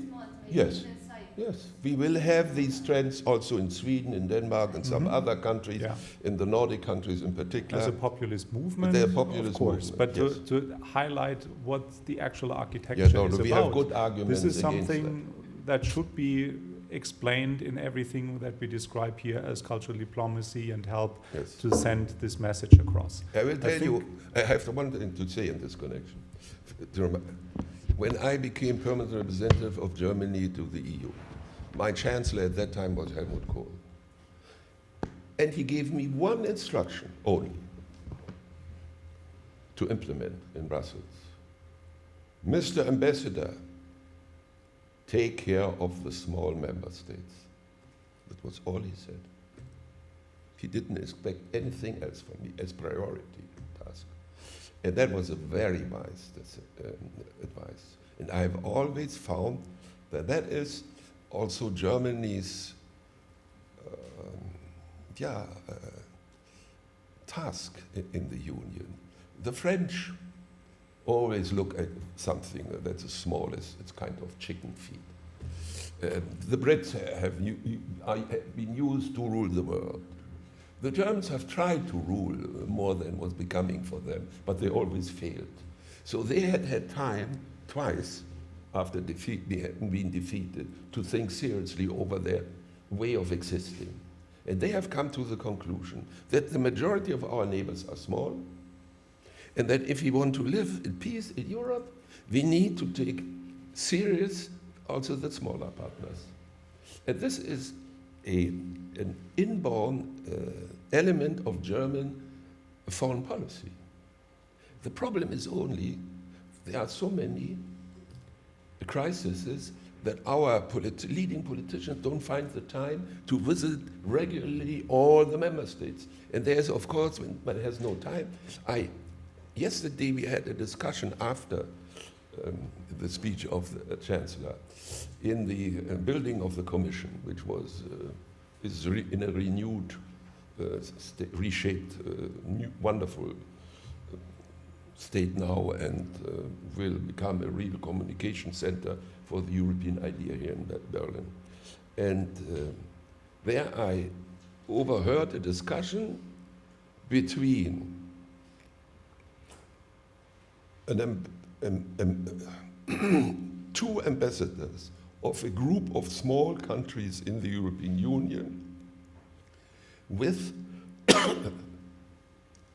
Yes. Yes, we will have these trends also in Sweden, in Denmark, and some other countries, in the Nordic countries in particular. As a populist movement, they're populist of course, movement, but to highlight what the actual architecture yes, is we about. have good arguments This is against something that should be explained in everything that we describe here as cultural diplomacy and help to send this message across. I will tell you, I have one thing to say in this connection. When I became permanent representative of Germany to the EU, My chancellor at that time was Helmut Kohl. And he gave me one instruction only to implement in Brussels. Mr. Ambassador, take care of the small member states. That was all he said. He didn't expect anything else from me as priority task. And that was a very wise advice. And I've always found that that is also Germany's task in the Union. The French always look at something that's as small as it's kind of chicken feed. The Brits have been used to rule the world. The Germans have tried to rule more than was becoming for them, but they always failed. So they had time twice after being defeated to think seriously over their way of existing. And they have come to the conclusion that the majority of our neighbors are small, and that if we want to live in peace in Europe, we need to take serious also the smaller partners. And this is an inborn element of German foreign policy. The problem is only there are so many crises that our leading politicians don't find the time to visit regularly all the member states. And there's, of course, when one has no time. Yesterday we had a discussion after the speech of the Chancellor in the building of the Commission, which is in a renewed, reshaped, new, wonderful state now, and will become a real communication center for the European idea here in Berlin. And there I overheard a discussion between two ambassadors of a group of small countries in the European Union with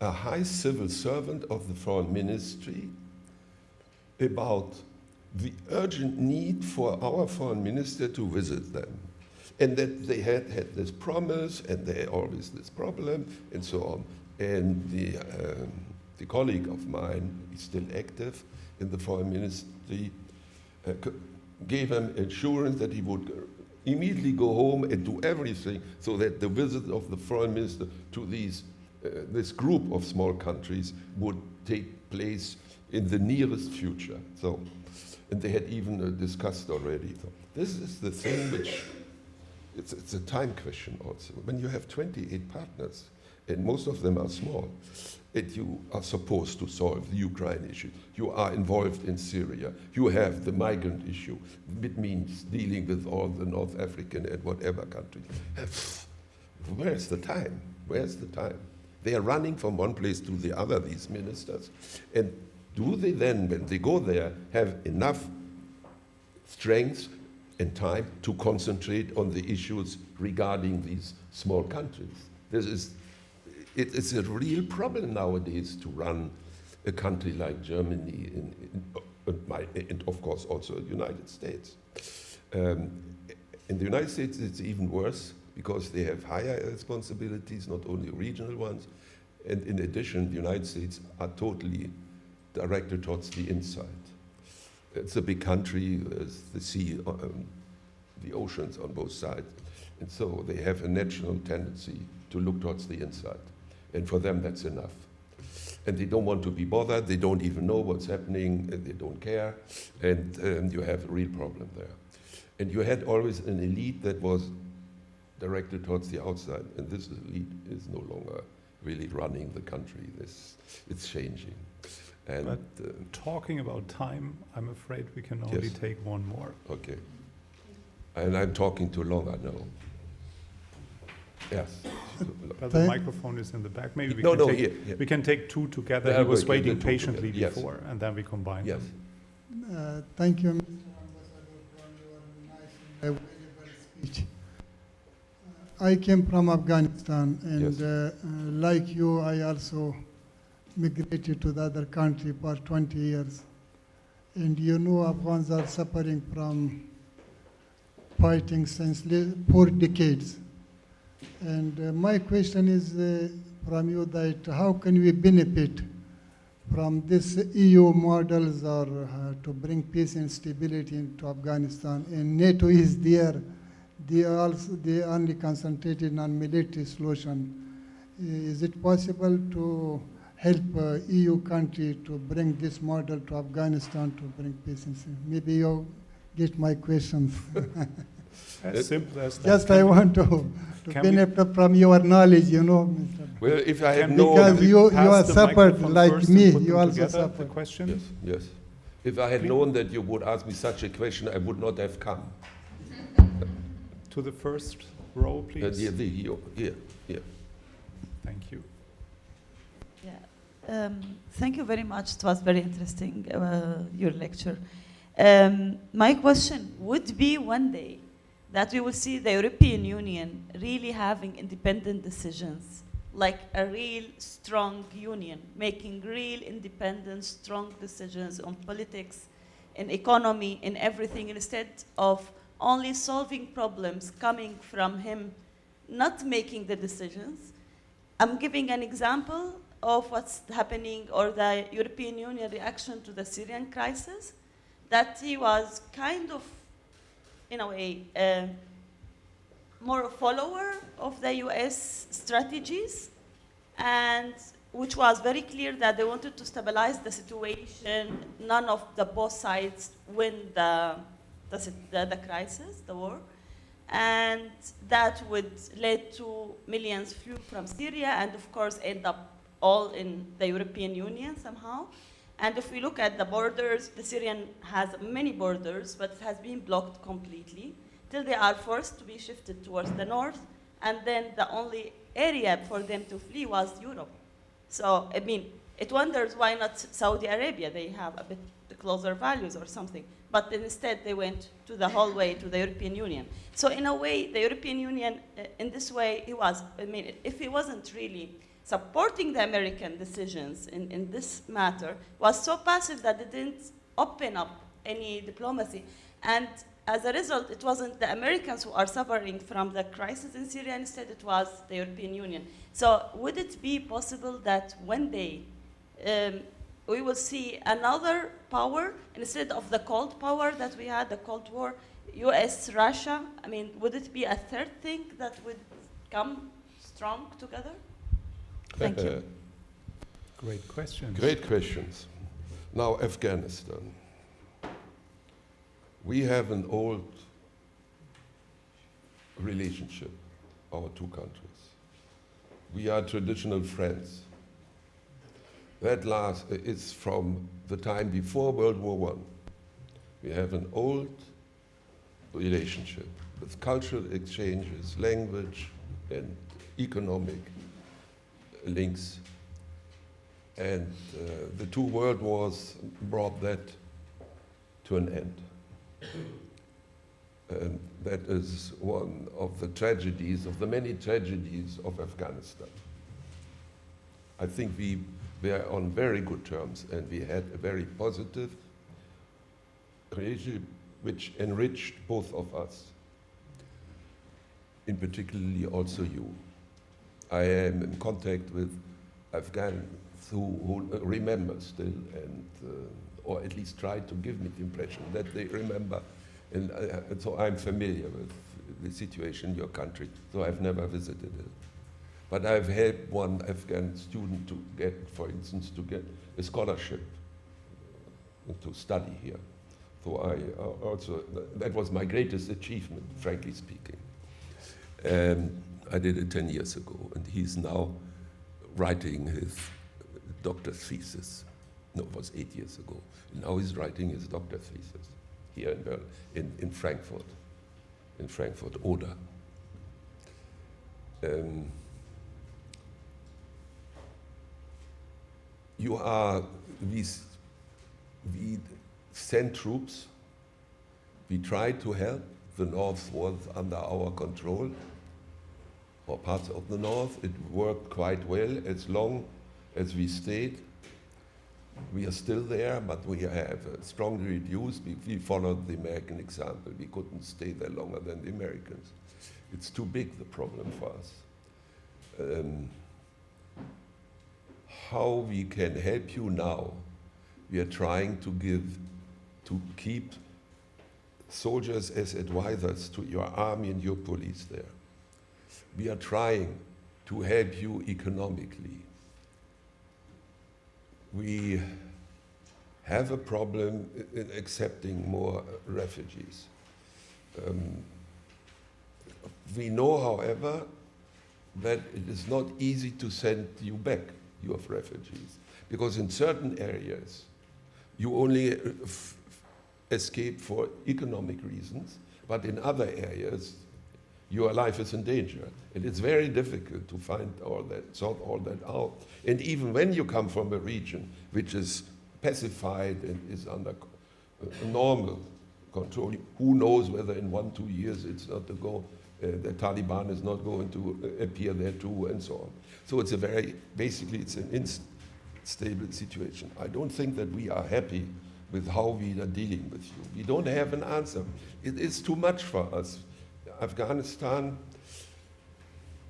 a high civil servant of the foreign ministry about the urgent need for our foreign minister to visit them. And that they had this promise, and they had always this problem, and so on. And the colleague of mine, he's still active in the foreign ministry, gave him assurance that he would immediately go home and do everything so that the visit of the foreign minister to this group of small countries would take place in the nearest future. So, and they had even discussed already. So this is the thing which, it's a time question also. When you have 28 partners, and most of them are small, and you are supposed to solve the Ukraine issue, you are involved in Syria, you have the migrant issue, it means dealing with all the North African and whatever countries. Where's the time? Where's the time? They are running from one place to the other, these ministers. And do they then, when they go there, have enough strength and time to concentrate on the issues regarding these small countries? It's a real problem nowadays to run a country like Germany and of course also the United States. In the United States it's even worse because they have higher responsibilities, not only regional ones, and in addition the United States are totally directed towards the inside. It's a big country, there's the sea, the oceans on both sides, and so they have a natural tendency to look towards the inside. And for them, that's enough. And they don't want to be bothered. They don't even know what's happening. And they don't care. And you have a real problem there. And you had always an elite that was directed towards the outside. And this elite is no longer really running the country. It's changing. And but talking about time, I'm afraid we can only take one more. Okay. And I'm talking too long, I know. Yes. But the microphone is in the back. Maybe we can take two together. Yeah, he was we waiting can do patiently together. before, and then we combine Yes. them. Thank you, Mr. Ambassador, for your nice and valuable speech. I came from Afghanistan, and like you, I also migrated to the other country for 20 years. And you know Afghans are suffering from fighting since 4 decades. And my question is from you that how can we benefit from this EU models or to bring peace and stability into Afghanistan? And NATO is there. They only concentrated on military solution. Is it possible to help EU country to bring this model to Afghanistan to bring peace and stability? Maybe you get my questions. As simple as that. Just I want to benefit from your knowledge, Mr. Well, if I had Can we- known, Because you pass have the suffered microphone like first me, and put you them also together, the suffered. question. yes. If I had known that you would ask me such a question, I would not have come. To the first row, please. Here. Thank you. Yeah. Thank you very much. It was very interesting, your lecture. My question would be one day that we will see the European Union really having independent decisions, like a real strong union, making real independent, strong decisions on politics, in economy, in everything, instead of only solving problems coming from him, not making the decisions. I'm giving an example of what's happening, or the European Union reaction to the Syrian crisis, that he was kind of, in a way, more a follower of the US strategies, and which was very clear that they wanted to stabilize the situation. None of the both sides win the crisis, the war. And that would lead to millions flew from Syria and of course end up all in the European Union somehow. And if we look at the borders, the Syrian has many borders, but it has been blocked completely till they are forced to be shifted towards the north. And then the only area for them to flee was Europe. So, I mean, it wonders why not Saudi Arabia? They have a bit closer values or something. But instead, they went to the whole way to the European Union. So in a way, the European Union, in this way, if he wasn't really supporting the American decisions in this matter, was so passive that it didn't open up any diplomacy. And as a result, it wasn't the Americans who are suffering from the crisis in Syria, instead it was the European Union. So would it be possible that one day we will see another power, instead of the Cold Power that we had, the Cold War, US, Russia? I mean, would it be a third thing that would come strong together? Thank you. Great questions. Great questions. Now, Afghanistan. We have an old relationship, our two countries. We are traditional friends. That is from the time before World War I. We have an old relationship with cultural exchanges, language, and economic links. And the two world wars brought that to an end. And that is one of the tragedies, of the many tragedies of Afghanistan. I think we were on very good terms, and we had a very positive relationship which enriched both of us, in particularly also you. I am in contact with Afghans who remember still, and or at least try to give me the impression that they remember. And so I'm familiar with the situation in your country, though I've never visited it. But I've helped one Afghan student to get, for instance, to get a scholarship to study here. So I also, that was my greatest achievement, frankly speaking. I did it 10 years ago, and he's now writing his doctor's thesis. No, it was 8 years ago. Now he's writing his doctor's thesis here in Frankfurt, Oder. We send troops, we try to help. The North was under our control, or parts of the North. It worked quite well as long as we stayed. We are still there, but we have strongly reduced. We followed the American example. We couldn't stay there longer than the Americans. It's too big, the problem for us. How we can help you now, we are trying to keep soldiers as advisors to your army and your police there. We are trying to help you economically. We have a problem in accepting more refugees. We know, however, that it is not easy to send you back, you have refugees, because in certain areas you only escape for economic reasons, but in other areas your life is in danger. And it's very difficult to find sort all that out. And even when you come from a region which is pacified and is under normal control, who knows whether in 1-2 years it's not to go, the Taliban is not going to appear there too, and so on. So it's basically it's an unstable situation. I don't think that we are happy with how we are dealing with you. We don't have an answer. It is too much for us. Afghanistan,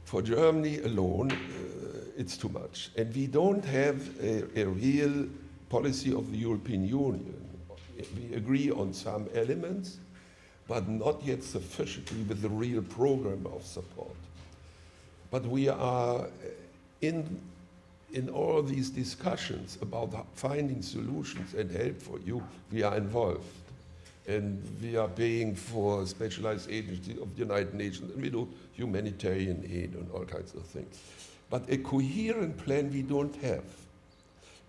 for Germany alone, it's too much. And we don't have a real policy of the European Union. We agree on some elements, but not yet sufficiently with the real program of support. But we are in all these discussions about finding solutions and help for you, we are involved. And we are paying for specialized agencies of the United Nations, and we do humanitarian aid and all kinds of things. But a coherent plan we don't have.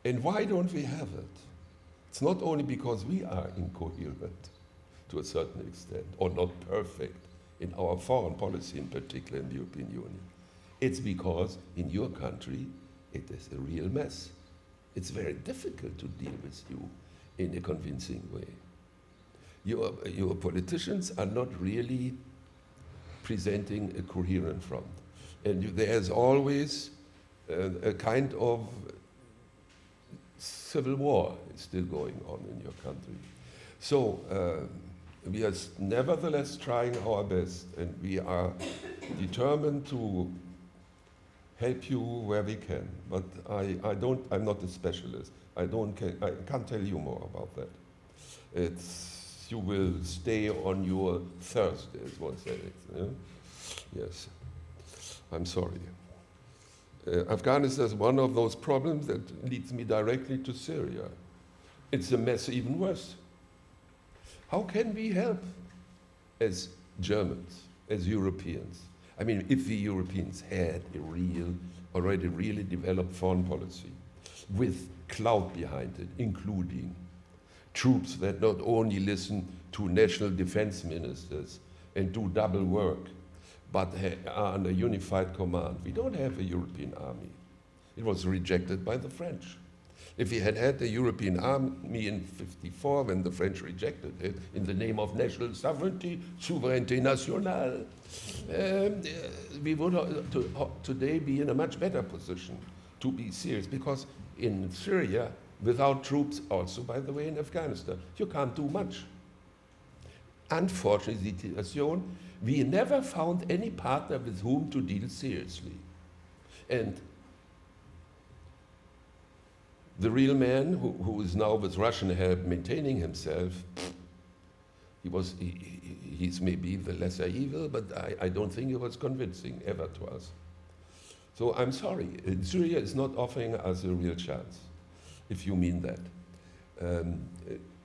And why don't we have it? It's not only because we are incoherent to a certain extent, or not perfect in our foreign policy, in particular in the European Union. It's because in your country, it is a real mess. It's very difficult to deal with you in a convincing way. Your politicians are not really presenting a coherent front. And there's always a kind of civil war still going on in your country. So we are nevertheless trying our best, and we are determined to help you where we can. But I'm not a specialist. I can't tell you more about that. You will stay on your Thursday, as one said. Yeah? Yes, I'm sorry. Afghanistan is one of those problems that leads me directly to Syria. It's a mess even worse. How can we help as Germans, as Europeans? I mean, if the Europeans had already really developed foreign policy with clout behind it, including troops that not only listen to national defense ministers and do double work, but are under unified command. We don't have a European army. It was rejected by the French. If we had had a European army in 1954, when the French rejected it, in the name of national sovereignty, souveraineté nationale, we would today be in a much better position to be serious, because in Syria, without troops, also, by the way, in Afghanistan, you can't do much. Unfortunately, the situation, we never found any partner with whom to deal seriously. And the real man who is now with Russian help maintaining himself, he's maybe the lesser evil, but I don't think he was convincing ever to us. So I'm sorry, Syria is not offering us a real chance, if you mean that.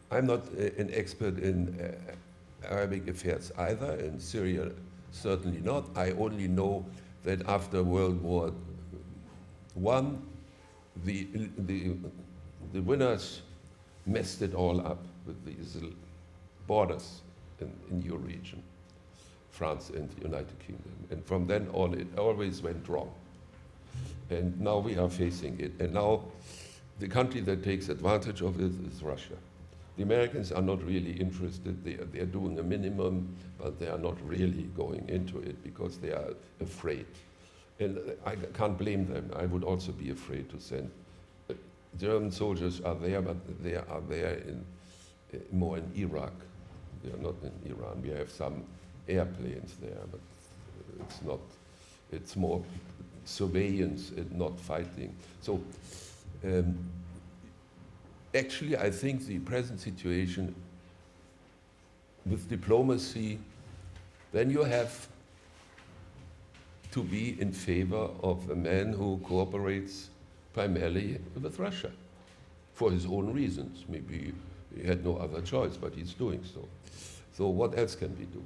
I'm not an expert in Arabic affairs either, in Syria certainly not. I only know that after World War I, the winners messed it all up with these borders in your region, France and the United Kingdom. And from then on, it always went wrong. And now we are facing it. And now the country that takes advantage of it is Russia. The Americans are not really interested. They are doing a minimum, but they are not really going into it because they are afraid. And I can't blame them. I would also be afraid to send German soldiers are there, but they are there more in Iraq. They are not in Iran. We have some airplanes there, but it's not. It's more surveillance and not fighting. So actually, I think the present situation with diplomacy, then you have to be in favor of a man who cooperates primarily with Russia for his own reasons. Maybe he had no other choice, but he's doing so. So what else can we do?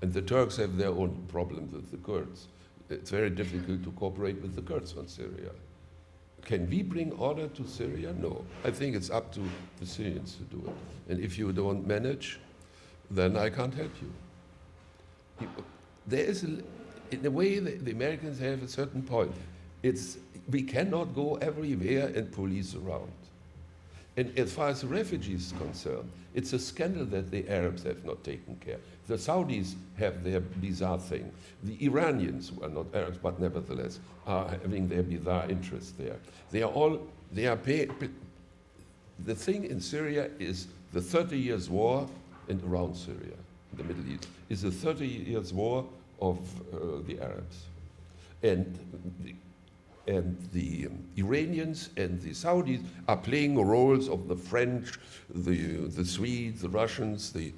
And the Turks have their own problems with the Kurds. It's very difficult to cooperate with the Kurds on Syria. Can we bring order to Syria? No. I think it's up to the Syrians to do it. And if you don't manage, then I can't help you. There is, in a way, the Americans have a certain point. We cannot go everywhere and police around. And as far as the refugees are concerned, it's a scandal that the Arabs have not taken care. The Saudis have their bizarre thing. The Iranians, who are not Arabs, but nevertheless, are having their bizarre interests there. The thing in Syria is the 30 years war, and around Syria, in the Middle East, is the 30 years war of the Arabs. And the Iranians and the Saudis are playing the roles of the French, the Swedes, the Russians, the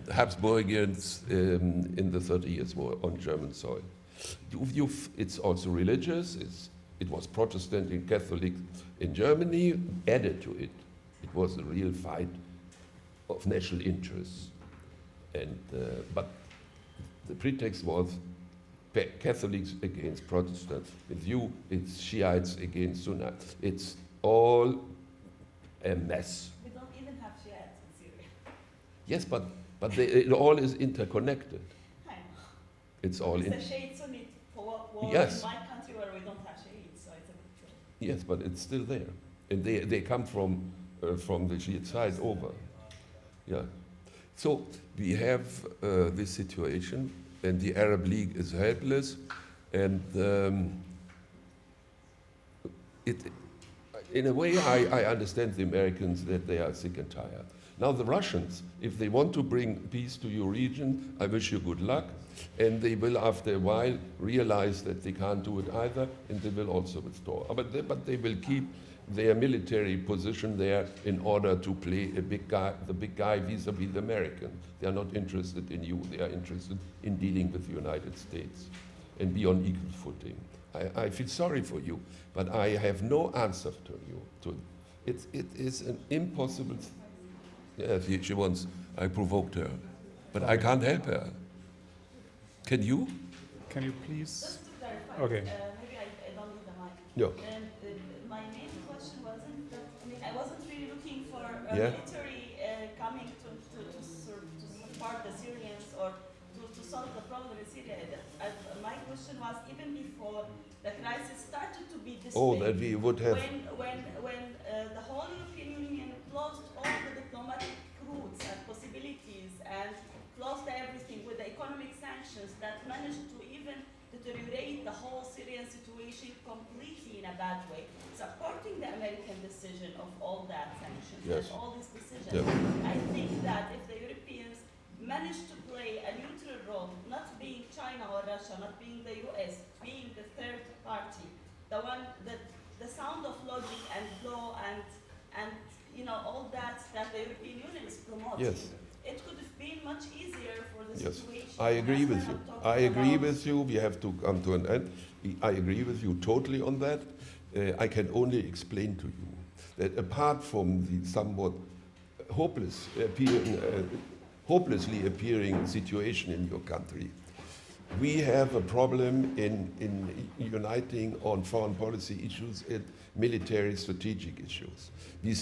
Habsburgians in the 30 years war on German soil. It's also religious. It was Protestant and Catholic in Germany, added to it. It was a real fight of national interests. But the pretext was Catholics against Protestants. With you, it's Shiites against Sunni. It's all a mess. We don't even have Shiites in Syria. Yes, but it all is interconnected. I know. It's all in. It's a Shiite Sunni war Yes. in my country where we don't have Shiites, so it's a big deal. Yes, but it's still there, and they come from the Shiite side over. Yeah. So we have this situation, and the Arab League is helpless, and in a way, I understand the Americans that they are sick and tired. Now the Russians, if they want to bring peace to your region, I wish you good luck, and they will after a while realize that they can't do it either, and they will also withdraw. But they will keep their military position there in order to play the big guy vis-a-vis the American. They are not interested in you. They are interested in dealing with the United States and be on equal footing. I feel sorry for you, but I have no answer to you. It is an impossible. Yes, she wants. I provoked her, but I can't help her. Can you? Can you please? Just to clarify, Okay. maybe I don't need the mic. No. My main question wasn't that, I wasn't really looking for Yeah. military coming to support the Syrians or to solve the problem in Syria. My question was even before the crisis started to be this Oh, big, that we would have. when the whole European Union closed all the diplomatic routes and possibilities and closed everything with the economic sanctions that managed to even deteriorate the whole Syrian situation completely in a bad way, supporting the American decision of all that sanctions Yes. and all these decisions. Yeah. I think that if the Europeans manage to play a neutral role, not being China or Russia, not being the US, being the third party, the one that the sound of logic and law and all that the European Union is promoting. Yes. It could have been much easier for the Yes, situation. I agree That's with why you. I'm talking I agree about- with you. We have to come to an end. I agree with you totally on that. I can only explain to you that apart from the somewhat hopelessly appearing situation in your country, we have a problem in uniting on foreign policy issues and military strategic issues. We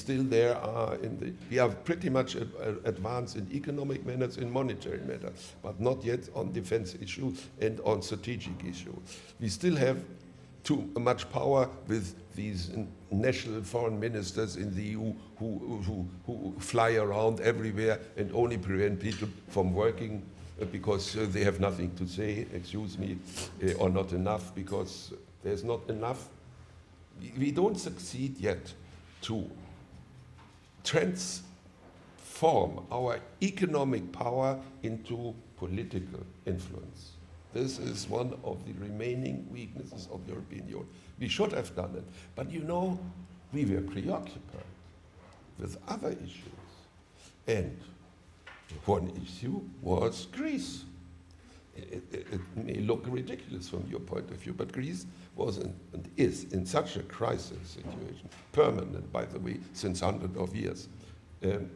are pretty much advanced in economic matters, in monetary matters, but not yet on defense issues and on strategic issues. We still have too much power with these national foreign ministers in the EU who fly around everywhere and only prevent people from working because they have nothing to say, excuse me, or not enough, because there's not enough. We don't succeed yet to transform our economic power into political influence. This is one of the remaining weaknesses of the European Union. We should have done it. But you know, we were preoccupied with other issues. And one issue was Greece. It may look ridiculous from your point of view, but Greece was and is in such a crisis situation, permanent, by the way, since hundreds of years. And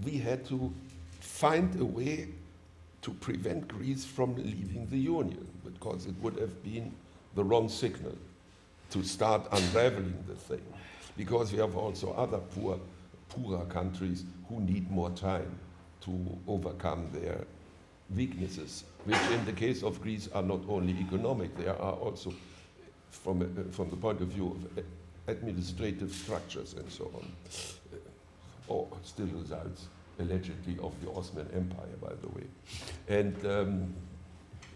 we had to find a way to prevent Greece from leaving the Union, because it would have been the wrong signal to start unraveling the thing. Because we have also other poorer countries who need more time to overcome their weaknesses, which in the case of Greece are not only economic, they are also from the point of view of administrative structures and so on, or still results allegedly of the Ottoman Empire, by the way. And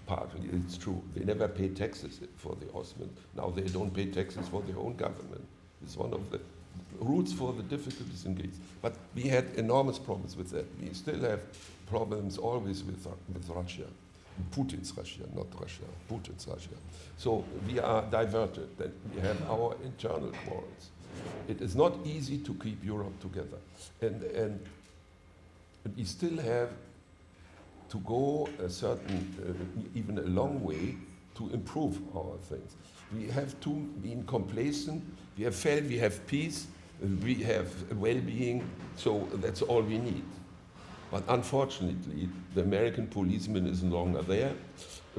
partly it's true, they never paid taxes for the Ottoman. Now they don't pay taxes for their own government. It's one of the roots for the difficulties in Greece. But we had enormous problems with that. We still have problems always with Russia. Putin's Russia, not Russia, Putin's Russia. So we are diverted, and we have our internal quarrels. It is not easy to keep Europe together. And we still have to go a certain, even a long way to improve our things. We have to be complacent. We have failed, we have peace, we have well-being, so that's all we need. But unfortunately, the American policeman is no longer there.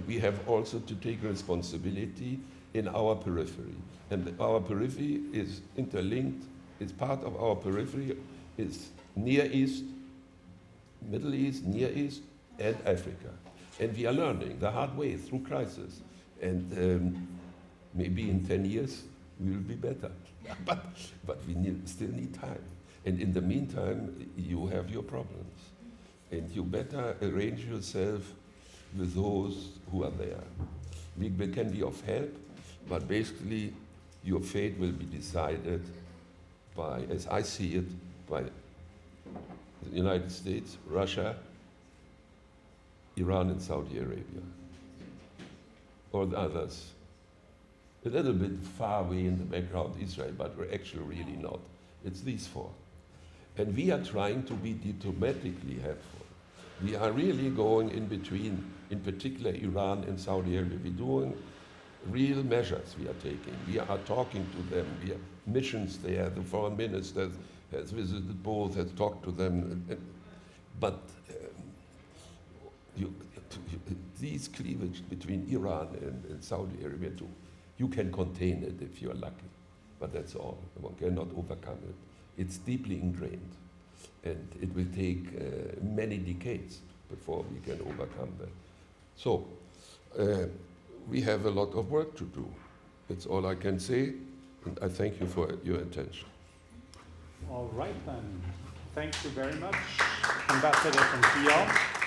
We have also to take responsibility in our periphery. And our periphery is interlinked. It's part of our periphery is Near East, Middle East, Near East, and Africa. And we are learning the hard way through crisis. And maybe in 10 years, we will be better. But we still need time. And in the meantime, you have your problems. And you better arrange yourself with those who are there. We can be of help, but basically your fate will be decided by, as I see it, by the United States, Russia, Iran, and Saudi Arabia, or the others. A little bit far away in the background, Israel, but we're actually really not. It's these four. And we are trying to be diplomatically helpful. We are really going in between, in particular Iran and Saudi Arabia. We're doing real measures we are taking. We are talking to them. We have missions there. The foreign minister has visited both, has talked to them. But these cleavage between Iran and Saudi Arabia too, you can contain it if you're lucky. But that's all. One cannot overcome it. It's deeply ingrained. And it will take many decades before we can overcome that. So, we have a lot of work to do. That's all I can say, and I thank you for your attention. All right then. Thank you very much, Ambassador von Kyaw.